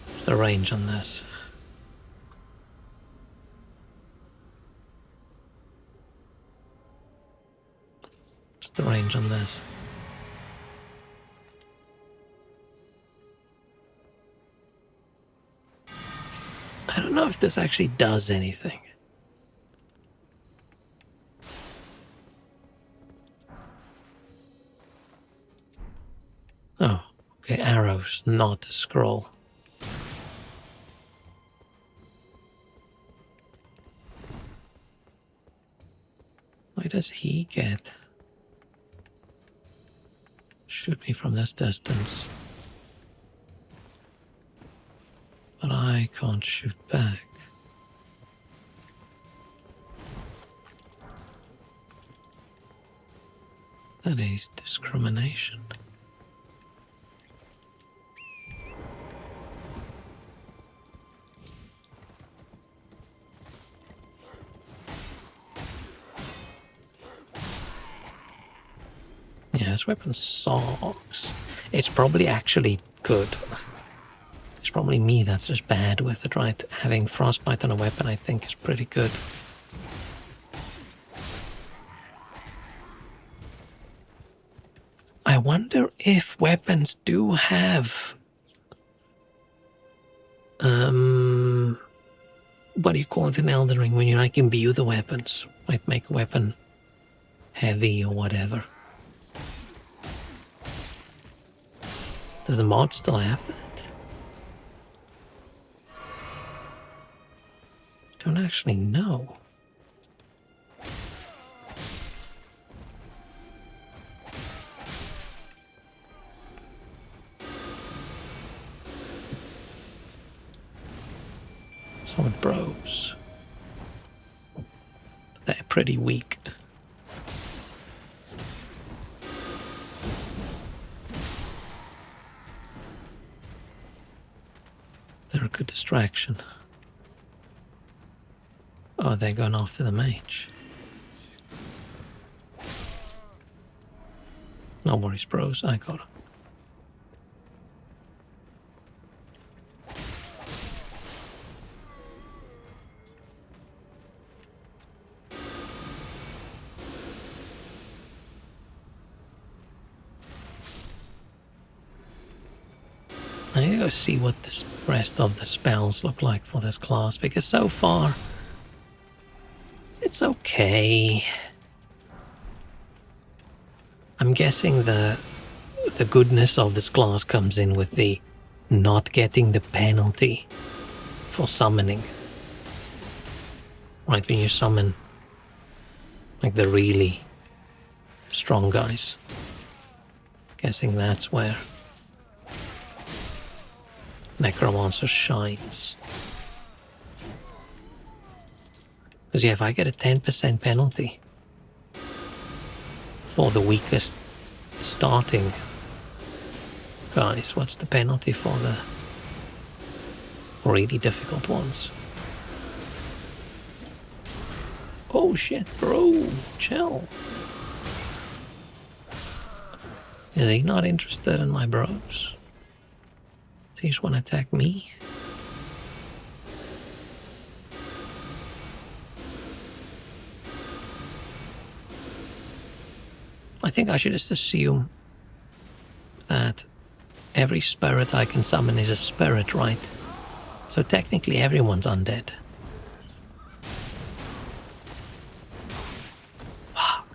What's the range on this? What's the range on this? I don't know if this actually does anything. Oh, okay, arrows, not a scroll. Why does he get? Shoot me from this distance. But I can't shoot back. That is discrimination. Yeah, this weapon sucks. It's probably actually good. It's probably me that's just bad with it, right? Having frostbite on a weapon, I think, is pretty good. I wonder if weapons do have... what do you call it in Elden Ring when you like imbue the weapons? Like make a weapon heavy or whatever. Does the mod still have that? Don't actually know. Solid bros. They're pretty weak. distraction. Oh, they're going after the mage. No worries, bros. I got him. I need to go see what the rest of the spells look like for this class, because so far it's okay. I'm guessing the goodness of this class comes in with the not getting the penalty for summoning. Right, when you summon like the really strong guys. Guessing that's where Necromancer shines. Because yeah, if I get a 10% penalty for the weakest starting guys, what's the penalty for the really difficult ones? Oh shit, bro, chill. Is he not interested in my bros? Does he just want to attack me? I think I should just assume that every spirit I can summon is a spirit, right? So technically everyone's undead. Fuck.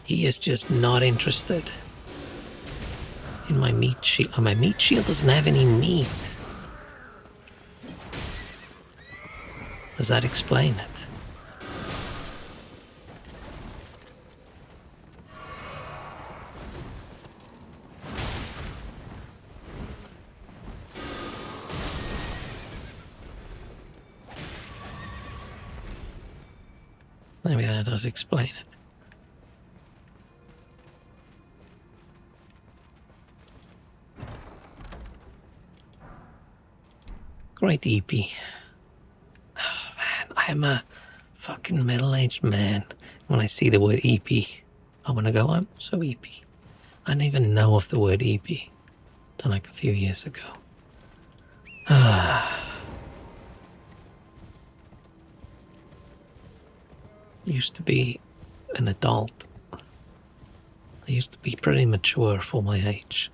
He is just not interested in my meat shield. Oh, my meat shield doesn't have any meat. Does that explain it? Maybe that does explain it. Great EP. Oh, man, I am a fucking middle-aged man. When I see the word EP, I'm gonna go, I'm also EP. I didn't even know of the word EP until like a few years ago. Used to be an adult. I used to be pretty mature for my age.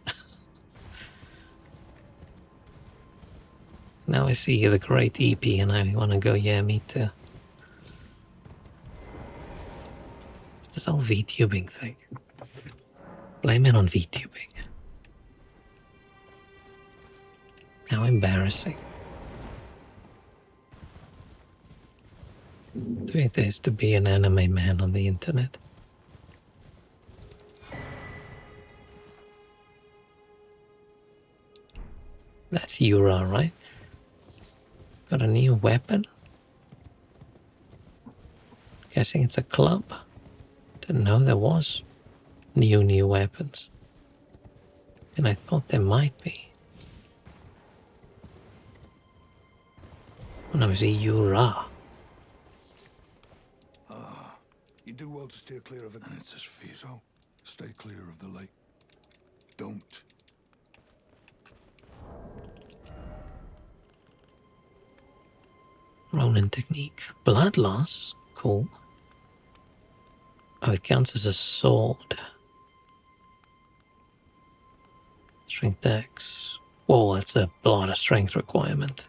Now I see the great EP and I want to go, yeah, me too. It's this whole VTubing thing. Blame it on VTubing. How embarrassing. It is to be an anime man on the internet. That's Yura, right? Got a new weapon? Guessing it's a club? Didn't know there was new weapons. And I thought there might be. When I was a Yura. You do well to steer clear of it. And it's as fear. So, stay clear of the lake. Don't. Ronin technique. Blood loss. Cool. Oh, it counts as a sword. Strength X. Whoa, that's a lot of strength requirement.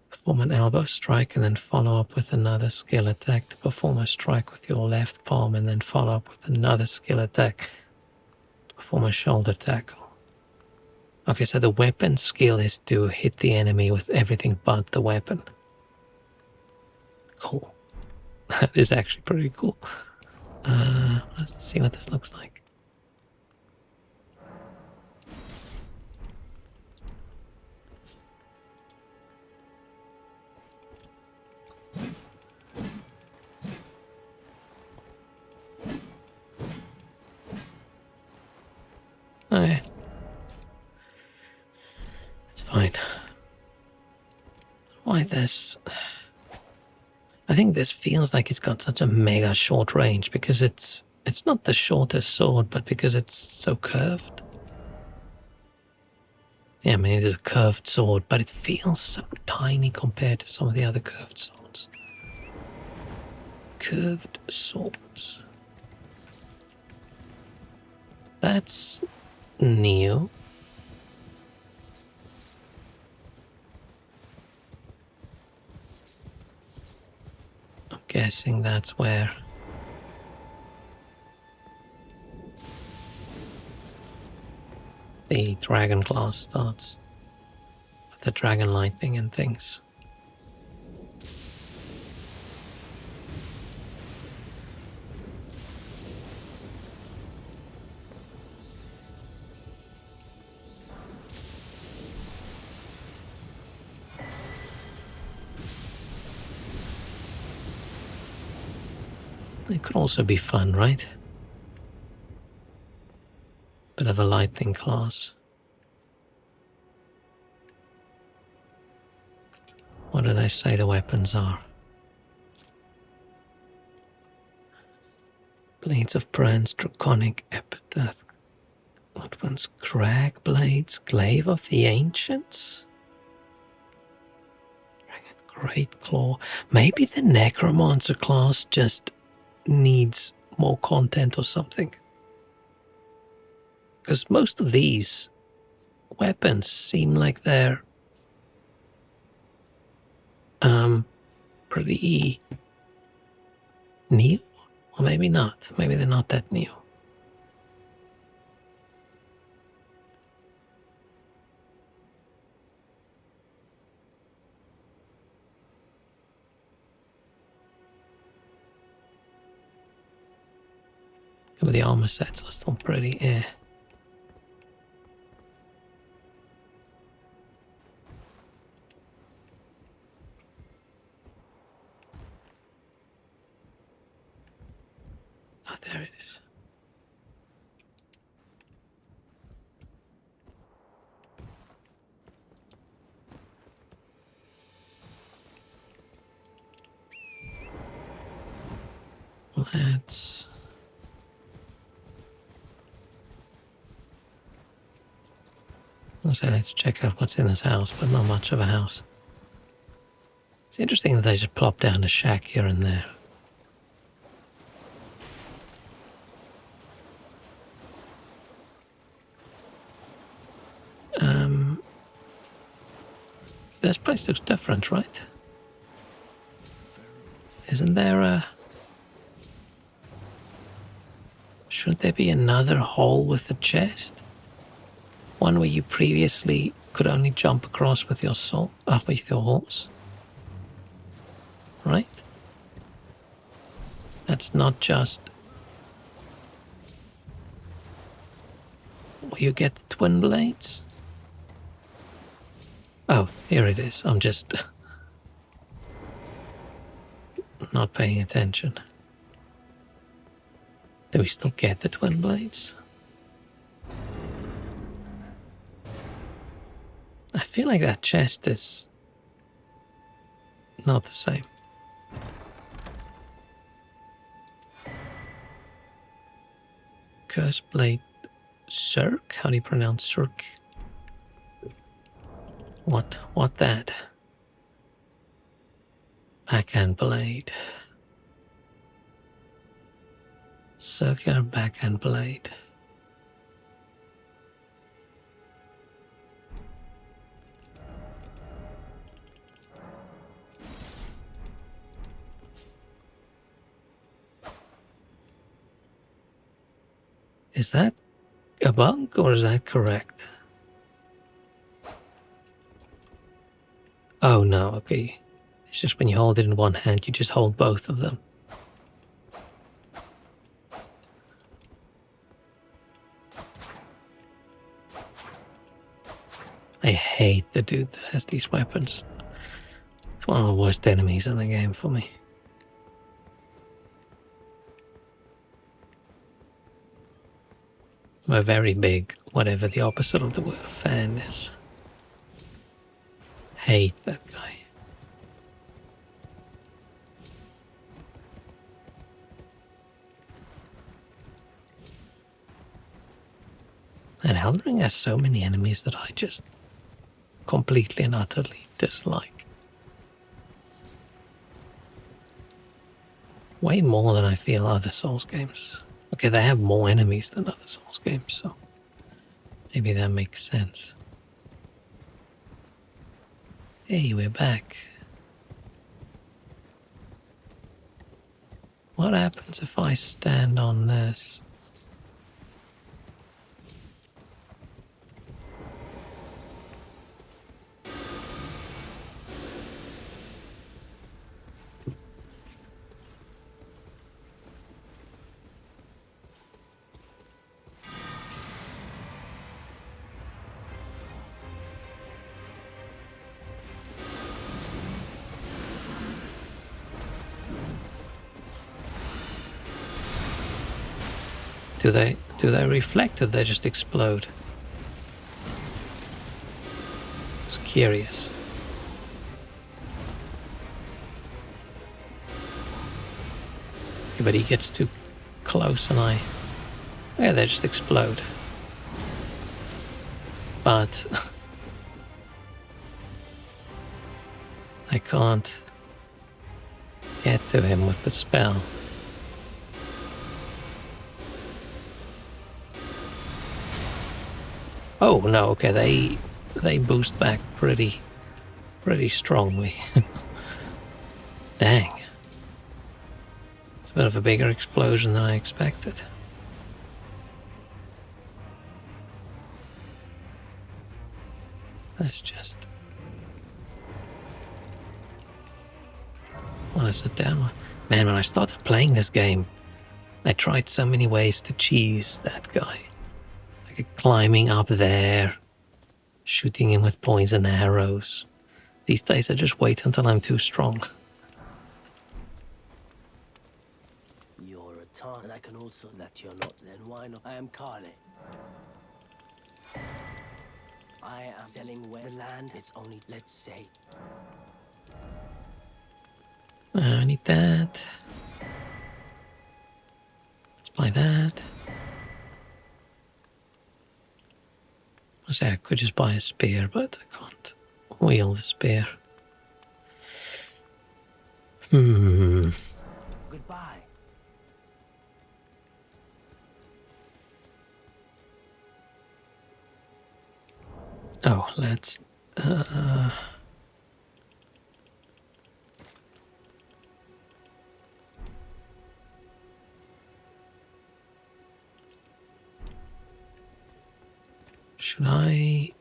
Perform an elbow strike and then follow up with another skill attack to perform a strike with your left palm and then follow up with another skill attack to perform a shoulder tackle. Okay, so the weapon skill is to hit the enemy with everything but the weapon. Cool. That is actually pretty cool. Let's see what this looks like. Okay. It's fine. Why this? I think this feels like it's got such a mega short range because it's not the shortest sword, but because it's so curved. Yeah, I mean, it is a curved sword, but it feels so tiny compared to some of the other curved swords. Curved swords. That's new. I'm guessing that's where the dragon class starts. With the dragon lightning and things. It could also be fun, right? Bit of a lightning class. What do they say the weapons are? Blades of Bronze, Draconic, Epitaph. What one's Crag Blades? Glaive of the Ancients? Great Claw. Maybe the Necromancer class just needs more content or something. Because most of these weapons seem like they're pretty new. Or maybe not. Maybe they're not that new. But the armor sets are still pretty Oh, there it is. Let's check out what's in this house, but not much of a house. It's interesting that they just plop down a shack here and there. This place looks different, right? Isn't there a... Shouldn't there be another hole with a chest? One where you previously could only jump across with your sword, with your horse. Right? That's not just where you get the twin blades. Oh, here it is. I'm just not paying attention. Do we still get the twin blades? I feel like that chest is not the same. Curse blade Cirque? How do you pronounce Cirque? What that? Backhand blade. Circular backhand blade. Is that a bug or is that correct? Oh no, okay. It's just when you hold it in one hand, you just hold both of them. I hate the dude that has these weapons. It's one of the worst enemies in the game for me. I'm a very big whatever the opposite of the word fan is. Hate that guy. And Elden Ring has so many enemies that I just completely and utterly dislike. Way more than I feel other Souls games. Okay, they have more enemies than other Souls games, so maybe that makes sense. Hey, we're back. What happens if I stand on this? Do they reflect or they just explode? Just curious. Yeah, but he gets too close and yeah, they just explode. But I can't get to him with the spell. Oh no, okay, they boost back pretty strongly. Dang. It's a bit of a bigger explosion than I expected. That's just... What is it down? Man, when I started playing this game, I tried so many ways to cheese that guy. Like climbing up there, shooting him with poison arrows. These days I just wait until I'm too strong. You're a tar, and I can also that you're not. Then why not? I am Carly. I am selling where the land is only, let's say. I need that. Let's buy that. I say I could just buy a spear, but I can't wield a spear. Goodbye. Oh, let's... Should I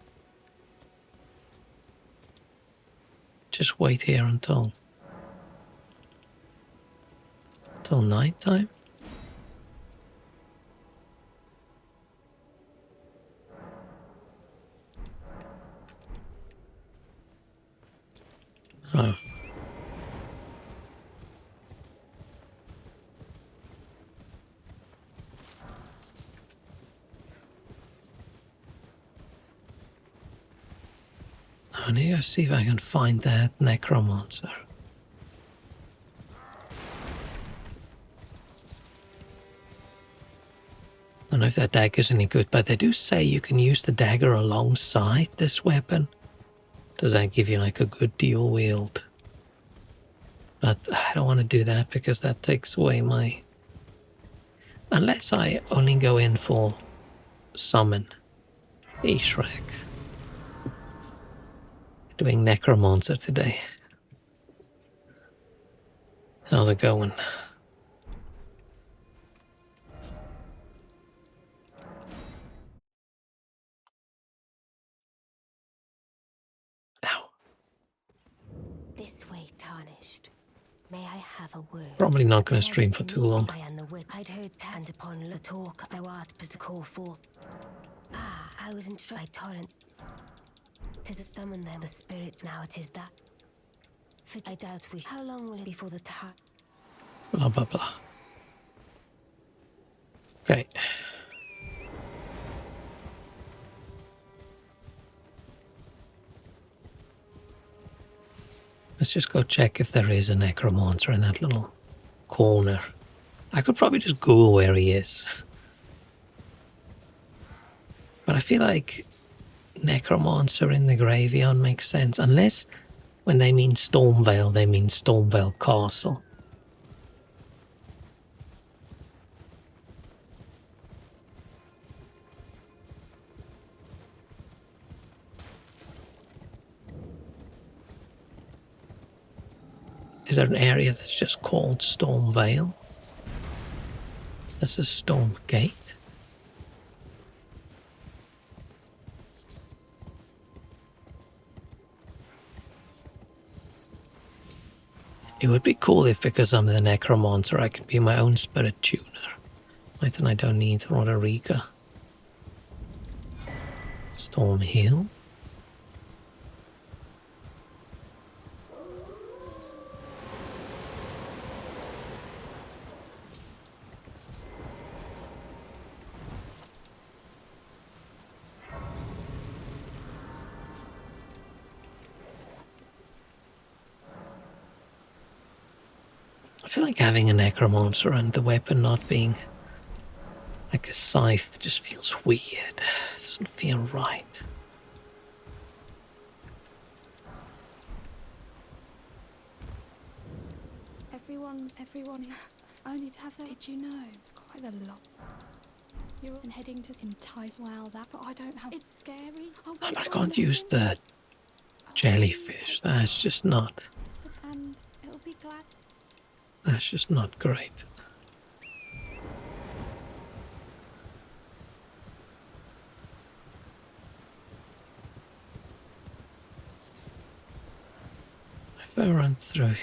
just wait here until night time? Oh. I need to see if I can find that necromancer. I don't know if that dagger's any good, but they do say you can use the dagger alongside this weapon. Does that give you like a good dual wield? But I don't want to do that because that takes away my... Unless I only go in for summon. Shrek. Doing necromancer today. How's it going? Ow. This way, tarnished. May I have a word? Probably not going to stream for too long. I'd heard and upon the talk thou art but to call forth. Ah, I was instructed by torrents. 'Tis to summon them, the spirits now it is that. For I doubt we how long will it be for the time? Blah blah blah. Okay. Let's just go check if there is a necromancer in that little corner. I could probably just Google where he is. But I feel like necromancer in the graveyard makes sense. Unless when they mean Stormvale, they mean Stormvale Castle. Is there an area that's just called Stormvale? That's a Storm Gate. It would be cool if, because I'm the necromancer, I could be my own spirit tuner. Right, then I don't need Roderica. Storm Hill. I feel like having a necromancer and the weapon not being like a scythe just feels weird. It doesn't feel right. Everyone only to have that. Did you know? It's quite a lot. You're heading to entice. Well, that, but I don't have. It's scary. Oh, but I can't use the jellyfish. That's just not. And it'll be glad. That's just not great. If I run through.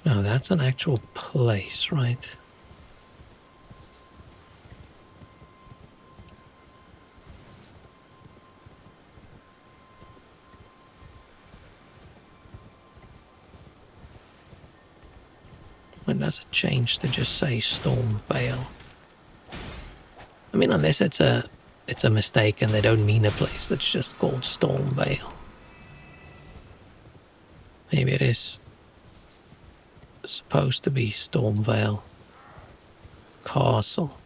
No, that's an actual place, right? When does it change to just say Stormvale? I mean, unless it's a mistake and they don't mean a place that's just called Stormvale. Maybe it is supposed to be Stormvale Castle.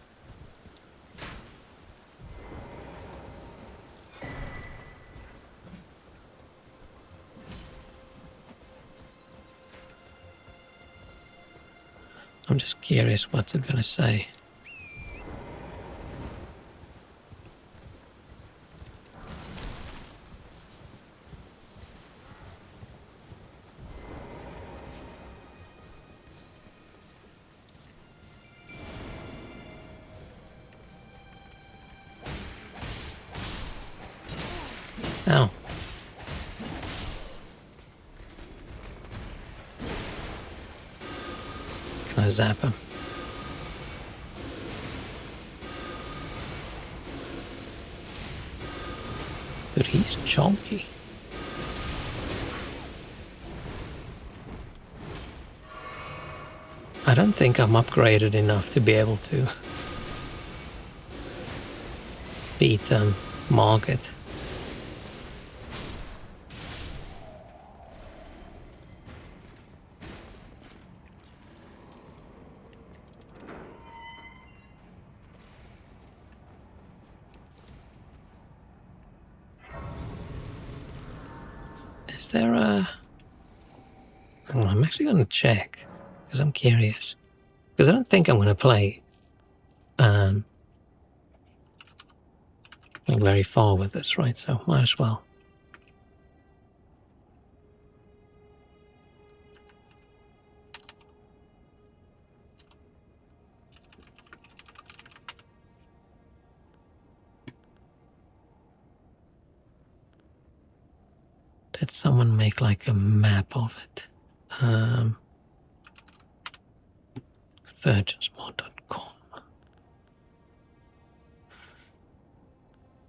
I'm just curious what's it gonna say. Ow. Can I zap him? Dude, he's chunky. I don't think I'm upgraded enough to be able to beat Margit. Is there a... Hang on, I'm actually going to check, because I'm curious. Because I don't think I'm going to play like very far with this, right? So might as well. Did someone make like a map of it? Convergence.com.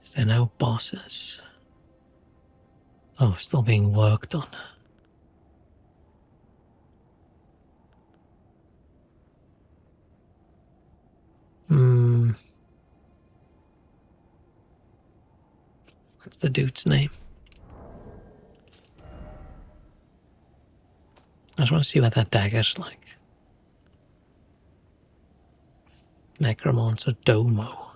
Is there no bosses? Oh, still being worked on. What's the dude's name? I just want to see what that dagger's like. Necromancer Domo.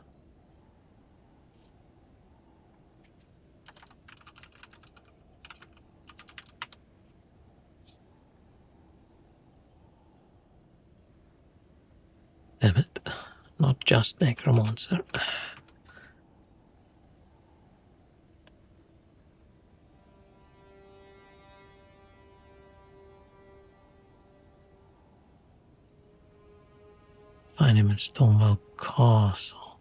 Damn it. Not just Necromancer. Find him in Stonewall Castle.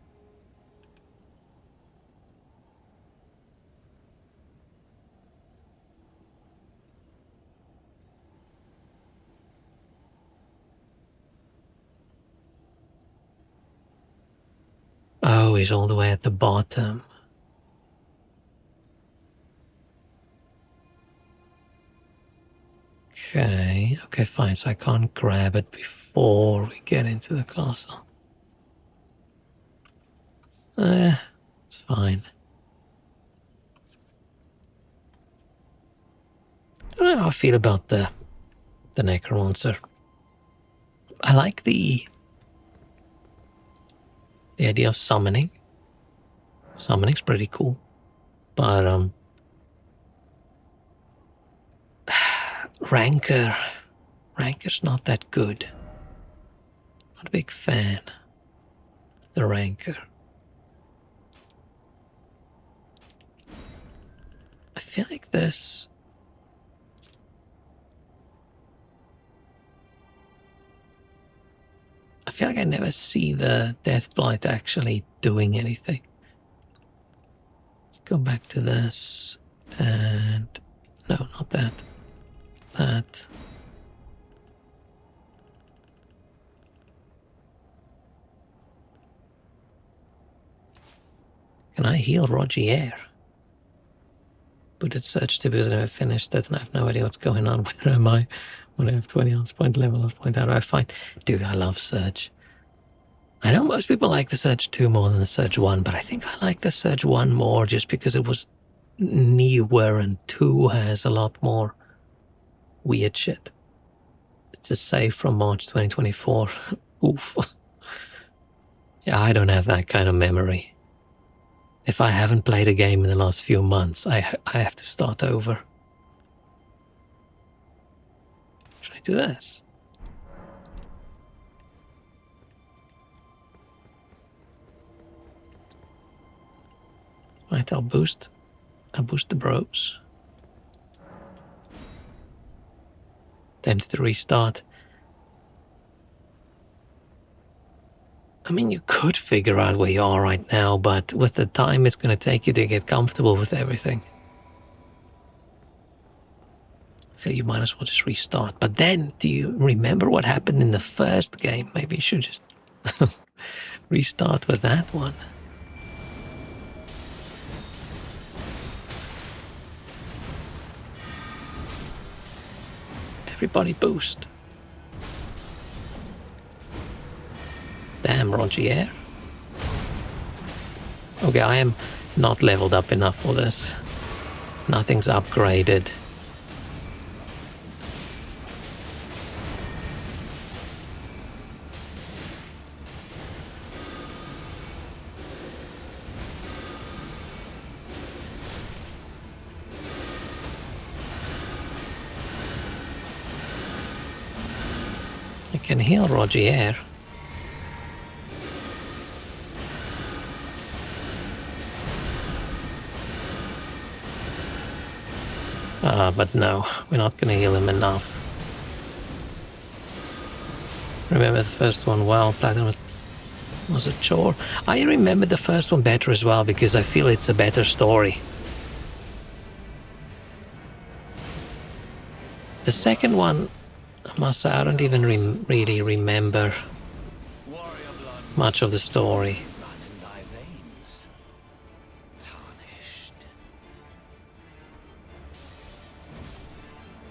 Oh, he's all the way at the bottom. Okay, fine. So I can't grab it before we get into the castle. It's fine. I don't know how I feel about the Necromancer. I like the idea of summoning. Summoning's pretty cool. But Ranker's not that good. Not a big fan. The Ranker. I feel like this. I feel like I never see the Deathblight actually doing anything. Let's go back to this. And no, not that. That. Can I heal Rogier? Put it search to because I never finished it and I have no idea what's going on. Where am I? When I have 20 ounce point level of point, how do I find? Dude, I love Surge. I know most people like the Surge 2 more than the Surge 1, but I think I like the Surge 1 more just because it was newer and 2 has a lot more weird shit. It's a save from March 2024. Oof. Yeah, I don't have that kind of memory. If I haven't played a game in the last few months, I have to start over. Should I do this? Right, I'll boost the bros. Tempted to restart. I mean, you could figure out where you are right now, but with the time it's going to take you to get comfortable with everything, I feel you might as well just restart. But then, do you remember what happened in the first game? Maybe you should just restart with that one. Everybody boost. Damn, Rogier. Okay, I am not leveled up enough for this. Nothing's upgraded. I can heal Rogier. But no, we're not gonna heal him enough. Remember the first one well, Platinum was a chore. I remember the first one better as well because I feel it's a better story. The second one, I must say, I don't even really remember much of the story.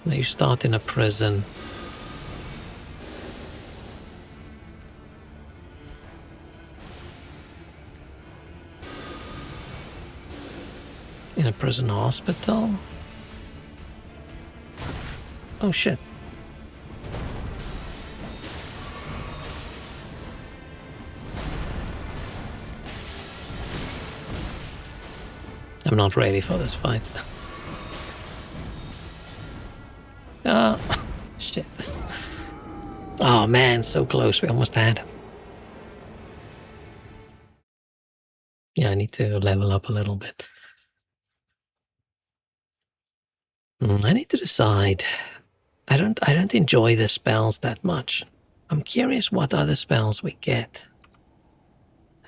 Now you start in a prison. In a prison hospital? Oh shit. I'm not ready for this fight. Ah, shit. Oh man, so close. We almost had him. Yeah, I need to level up a little bit. I need to decide. I don't enjoy the spells that much. I'm curious what other spells we get.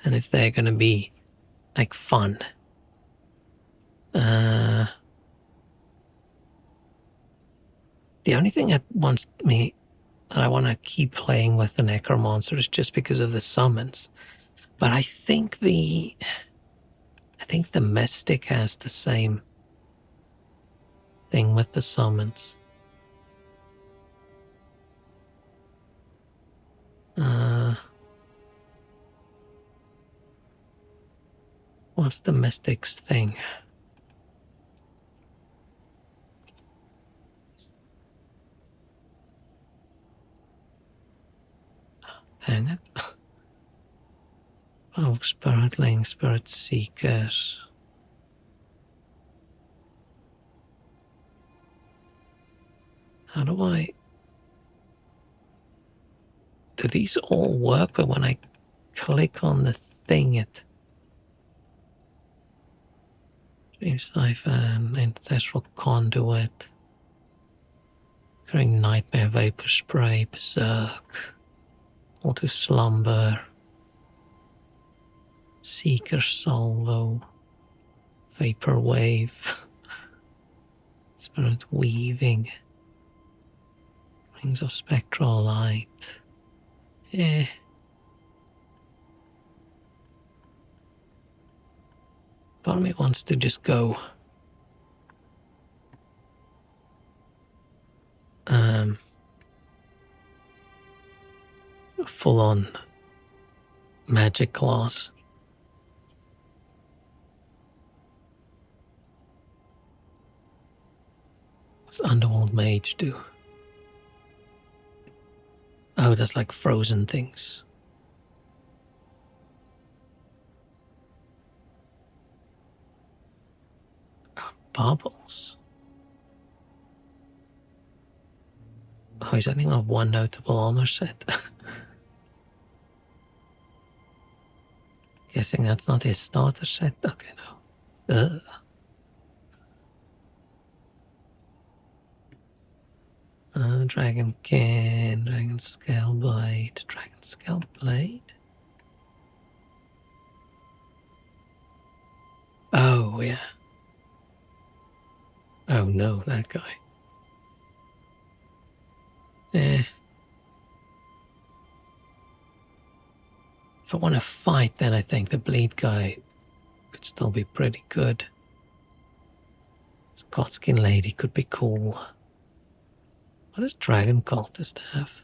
And if they're gonna be like fun. The only thing that I want to keep playing with the Necromancer is just because of the summons. But I think the Mystic has the same thing with the summons. What's the Mystic's thing? Hang it. Oh, Spiritling, Spirit Seekers. How do these all work? But when I click on the thing, it Dream Siphon, Ancestral Conduit, Carrying Nightmare Vapor Spray, Berserk, Auto Slumber, Seeker Salvo, Vapor Wave, Spirit Weaving, Rings of Spectral Light. Part of me wants to just go full on magic class. What's Underworld Mage do? Oh, that's like frozen things. Oh, bubbles. Oh, he's only got one notable armor set. Guessing that's not his starter set. Okay, no. Dragonkin, Dragon Scale Blade, Dragon Scale Blade. Oh, yeah. Oh no, that guy. If I want to fight, then I think the Bleed guy could still be pretty good. Scotskin Lady could be cool. What does Dragon Cultist have?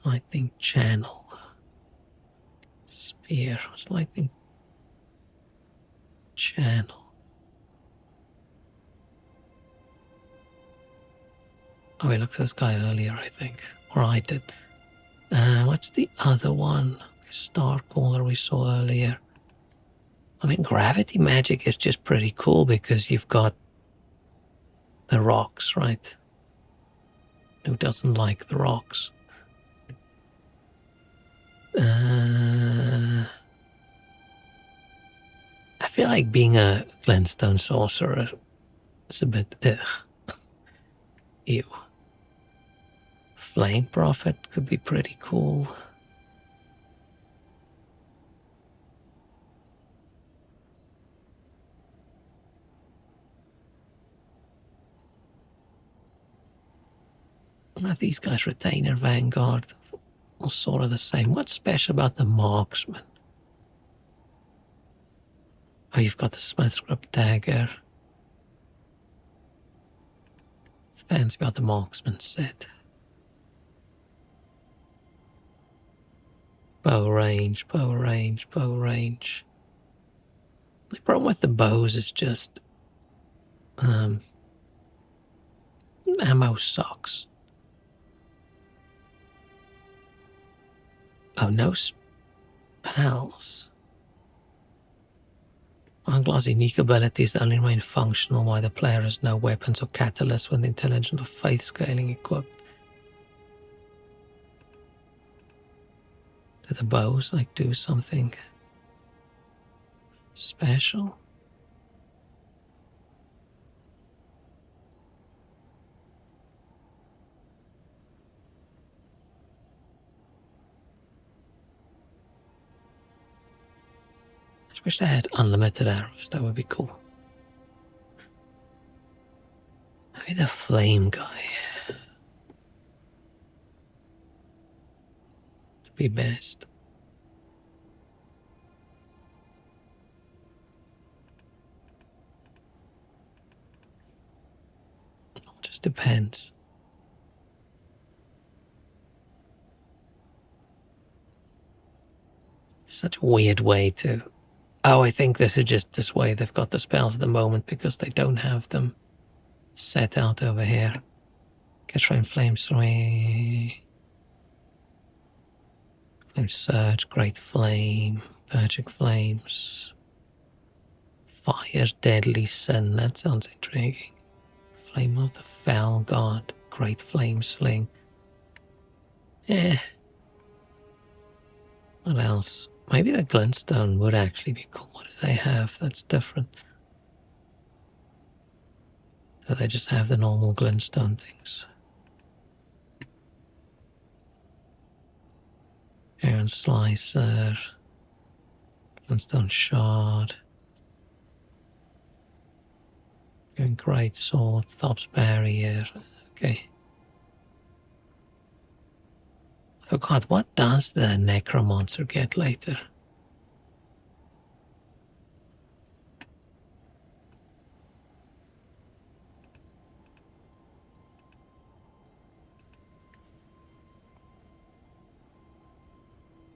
Lightning Channel. Spear. What's Lightning Channel? Oh, we looked at this guy earlier, I think. Or I did. What's the other one? Starcaller we saw earlier. I mean, Gravity Magic is just pretty cool because you've got the rocks, right? Who doesn't like the rocks? I feel like being a Glenstone sorcerer is a bit ew. Flame Prophet could be pretty cool. These guys, Retainer, Vanguard, all sort of the same. What's special about the Marksman? Oh, you've got the Smithscrub Dagger. It's fancy about the Marksman set. Bow range, bow range, bow range. The problem with the bows is just ammo sucks. Oh, no spells. Unglass unique abilities only remain functional while the player has no weapons or catalysts when the intelligence of faith scaling equipped. Do the bows like do something special? I just wish they had unlimited arrows, that would be cool. Maybe the flame guy would be best. It just depends. Such a weird way to... Oh, I think this is just this way they've got the spells at the moment because they don't have them set out over here. Catch Flame, Flame Swing, Flame Surge, Great Flame, Purging Flames, Fire's Deadly Sin, that sounds intriguing. Flame of the Fell God, Great Flame Sling. What else? Maybe the glintstone would actually be cool. What do they have that's different? Do they just have the normal glintstone things? Iron Slicer, glintstone Shard, Going Great Sword, Thop's Barrier. Okay. I forgot, what does the Necromancer get later?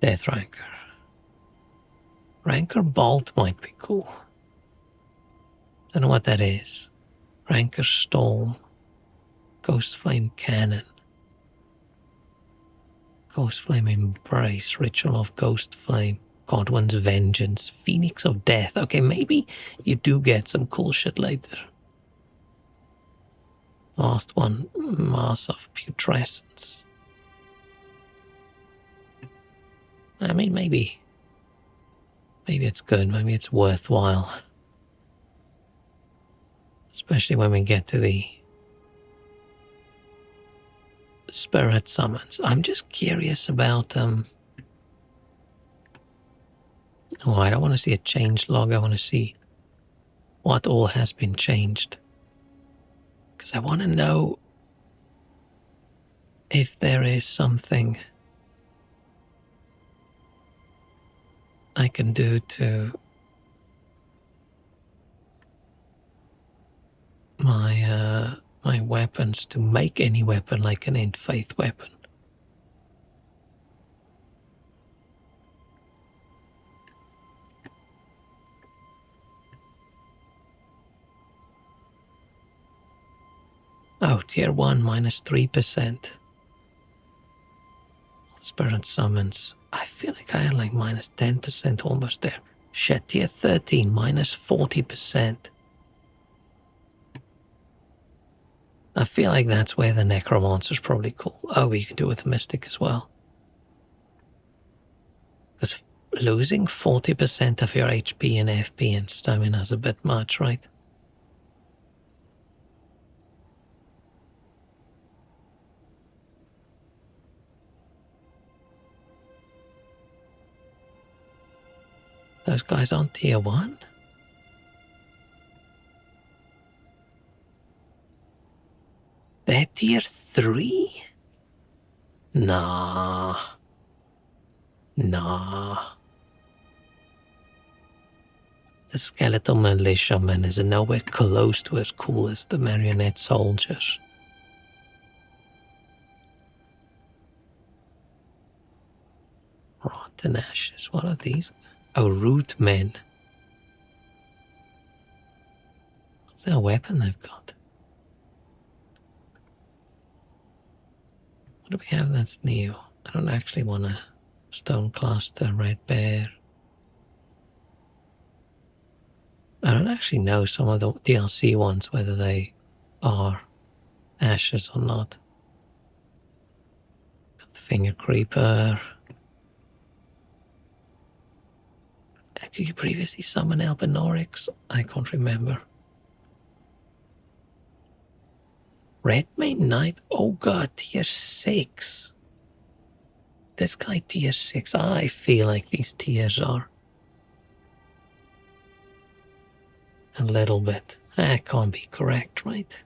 Death Rancor. Rancor Bolt might be cool. Don't know what that is. Rancor Storm. Ghost Flame Cannon. Ghost Flame Embrace. Ritual of Ghost Flame. Godwin's Vengeance. Phoenix of Death. Okay, maybe you do get some cool shit later. Last one. Mass of Putrescence. I mean, maybe it's good. Maybe it's worthwhile. Especially when we get to the spirit summons. I'm just curious about oh, I don't want to see a change log. I want to see what all has been changed. Because I want to know if there is something I can do to my weapons to make any weapon like an end faith weapon. Oh, tier 1 minus 3%. Spirit summons. I feel like I had like minus 10% almost there. Shit, tier 13 minus 40%. I feel like that's where the Necromancer's probably cool. Oh, you can do it with the Mystic as well. Because losing 40% of your HP and FP and stamina is a bit much, right? Those guys on tier 1? They're tier 3? Nah. The skeletal militiaman is nowhere close to as cool as the marionette soldiers. Rotten ashes, what are these? Oh, root men. What's their weapon they've got? What do we have that's new? I don't actually want to Stone Cluster, Red Bear. I don't actually know some of the DLC ones, whether they are ashes or not. Got the Finger Creeper. Could you previously summon Albinorix? I can't remember. Redmane Knight? Oh god, tier 6. This guy tier 6. I feel like these tiers are a little bit. That can't be correct, right?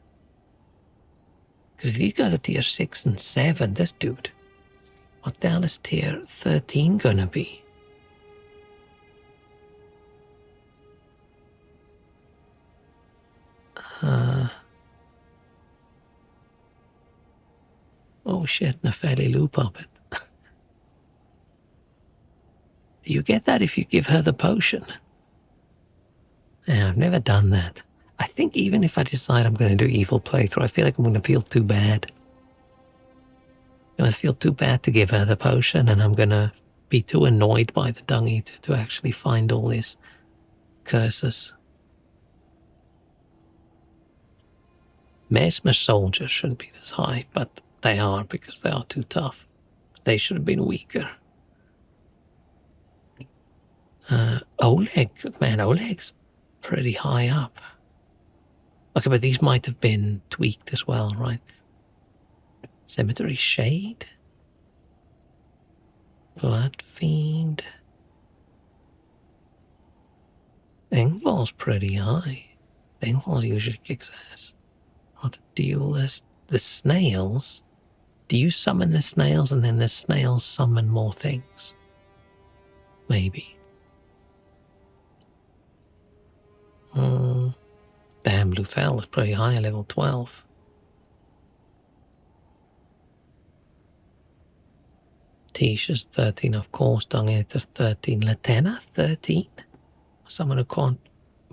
Because if these guys are tier 6 and 7, this dude, what the hell is tier 13 gonna be? Oh shit, Nefeli Lou Puppet. Do you get that if you give her the potion? Yeah, I've never done that. I think even if I decide I'm going to do evil playthrough, I feel like I'm going to feel too bad. I'm going to feel too bad to give her the potion, and I'm going to be too annoyed by the Dung Eater to actually find all these curses. Mesmer soldiers shouldn't be this high, but they are because they are too tough. They should have been weaker. Oleg, man, Oleg's pretty high up. Okay, but these might have been tweaked as well, right? Cemetery Shade? Blood Fiend? Engvall's pretty high. Engvall usually kicks ass. What Duelist? The snails? Do you summon the snails and then the snails summon more things? Maybe. Damn, Luthel is pretty high, level 12. Tisha's 13, of course. Dung Eater's 13. Latena, 13? Someone who can't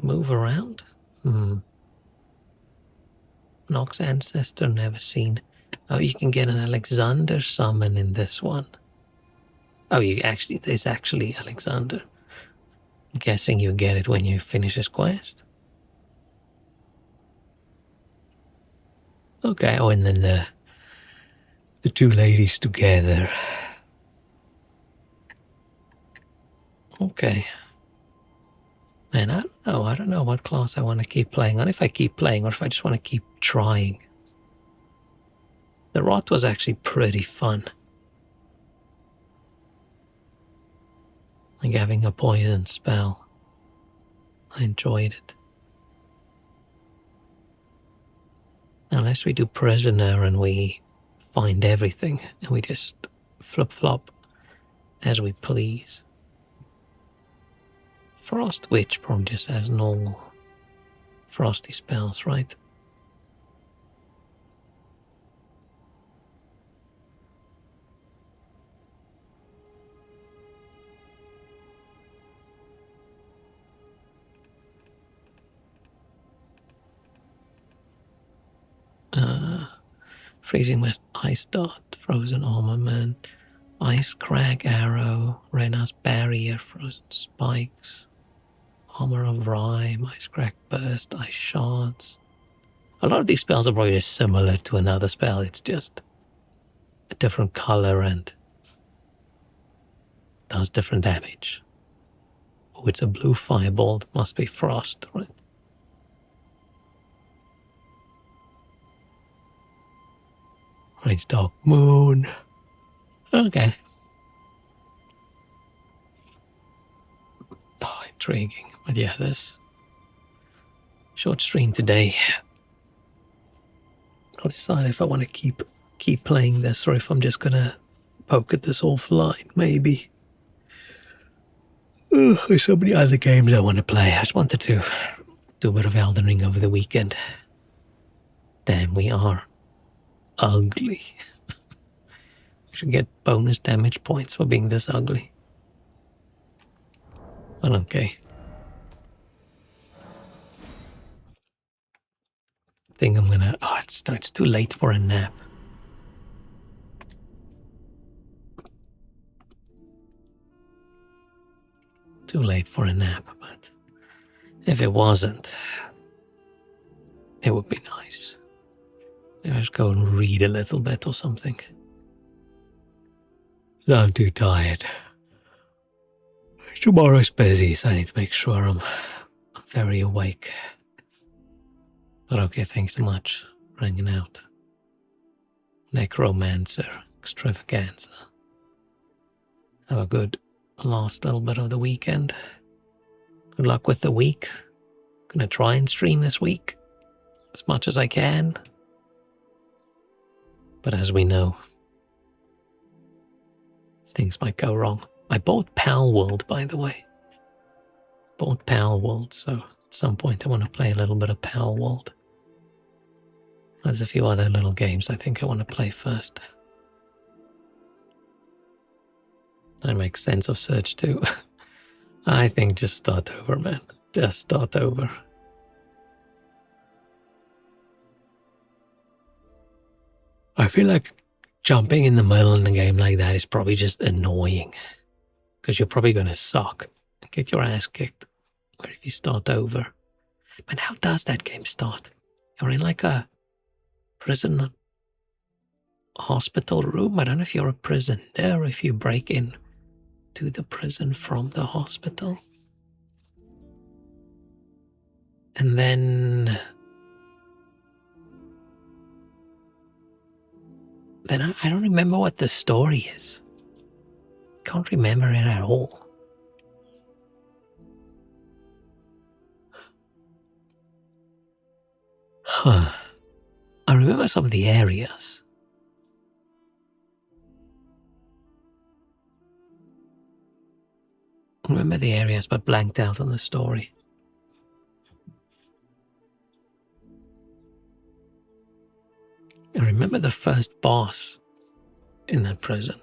move around? Nox Ancestor, never seen. Oh, you can get an Alexander summon in this one. Oh, there's actually Alexander. I'm guessing you get it when you finish this quest. Okay, oh, and then the two ladies together. Okay. Man, I don't know what class I want to keep playing on, if I keep playing or if I just want to keep trying. The Rot was actually pretty fun. Like having a poison spell. I enjoyed it. Unless we do Prisoner and we find everything and we just flip-flop as we please. Frost Witch probably just has normal frosty spells, right? Freezing West Ice Dot, Frozen Armament, Ice Crag Arrow, Rena's Barrier, Frozen Spikes, Armor of Rime, Ice Crack Burst, Ice Shards. A lot of these spells are probably just similar to another spell, it's just a different color and does different damage. Oh, it's a blue fireball, it must be Frost, right? Right, Dark Moon. Okay. Oh, intriguing. But yeah, this short stream today. I'll decide if I want to keep playing this or if I'm just gonna poke at this offline, maybe. There's so many other games I want to play. I just wanted to do a bit of Elden Ring over the weekend. Damn, we are ugly. We should get bonus damage points for being this ugly. But okay. I think I'm gonna... Oh, it's too late for a nap. too late for a nap, but if it wasn't, it would be nice. Maybe I just go and read a little bit or something. I'm too tired. Tomorrow's busy, so I need to make sure I'm very awake. But okay, thanks so much for hanging out. Necromancer extravaganza. Have a good last little bit of the weekend. Good luck with the week. Gonna try and stream this week as much as I can. But as we know, things might go wrong. I bought Pal World, by the way. Bought Pal World, so at some point I want to play a little bit of Pal World. There's a few other little games I think I want to play first. I make sense of Surge too. I think just start over, man. Just start over. I feel like jumping in the middle in a game like that is probably just annoying. Because you're probably going to suck and get your ass kicked. Where if you start over. But how does that game start? You're in like a prison hospital room. I don't know if you're a prisoner or if you break in to the prison from the hospital. And then I don't remember what the story is. Can't remember it at all. Huh. I remember some of the areas. I remember the areas but blanked out on the story. I remember the first boss in that prison.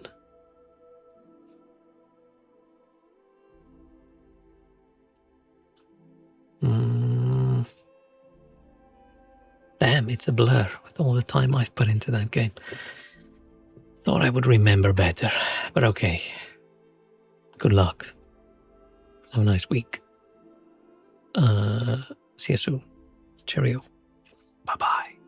Damn, it's a blur with all the time I've put into that game. Thought I would remember better, but okay. Good luck. Have a nice week. See you soon. Cheerio. Bye-bye.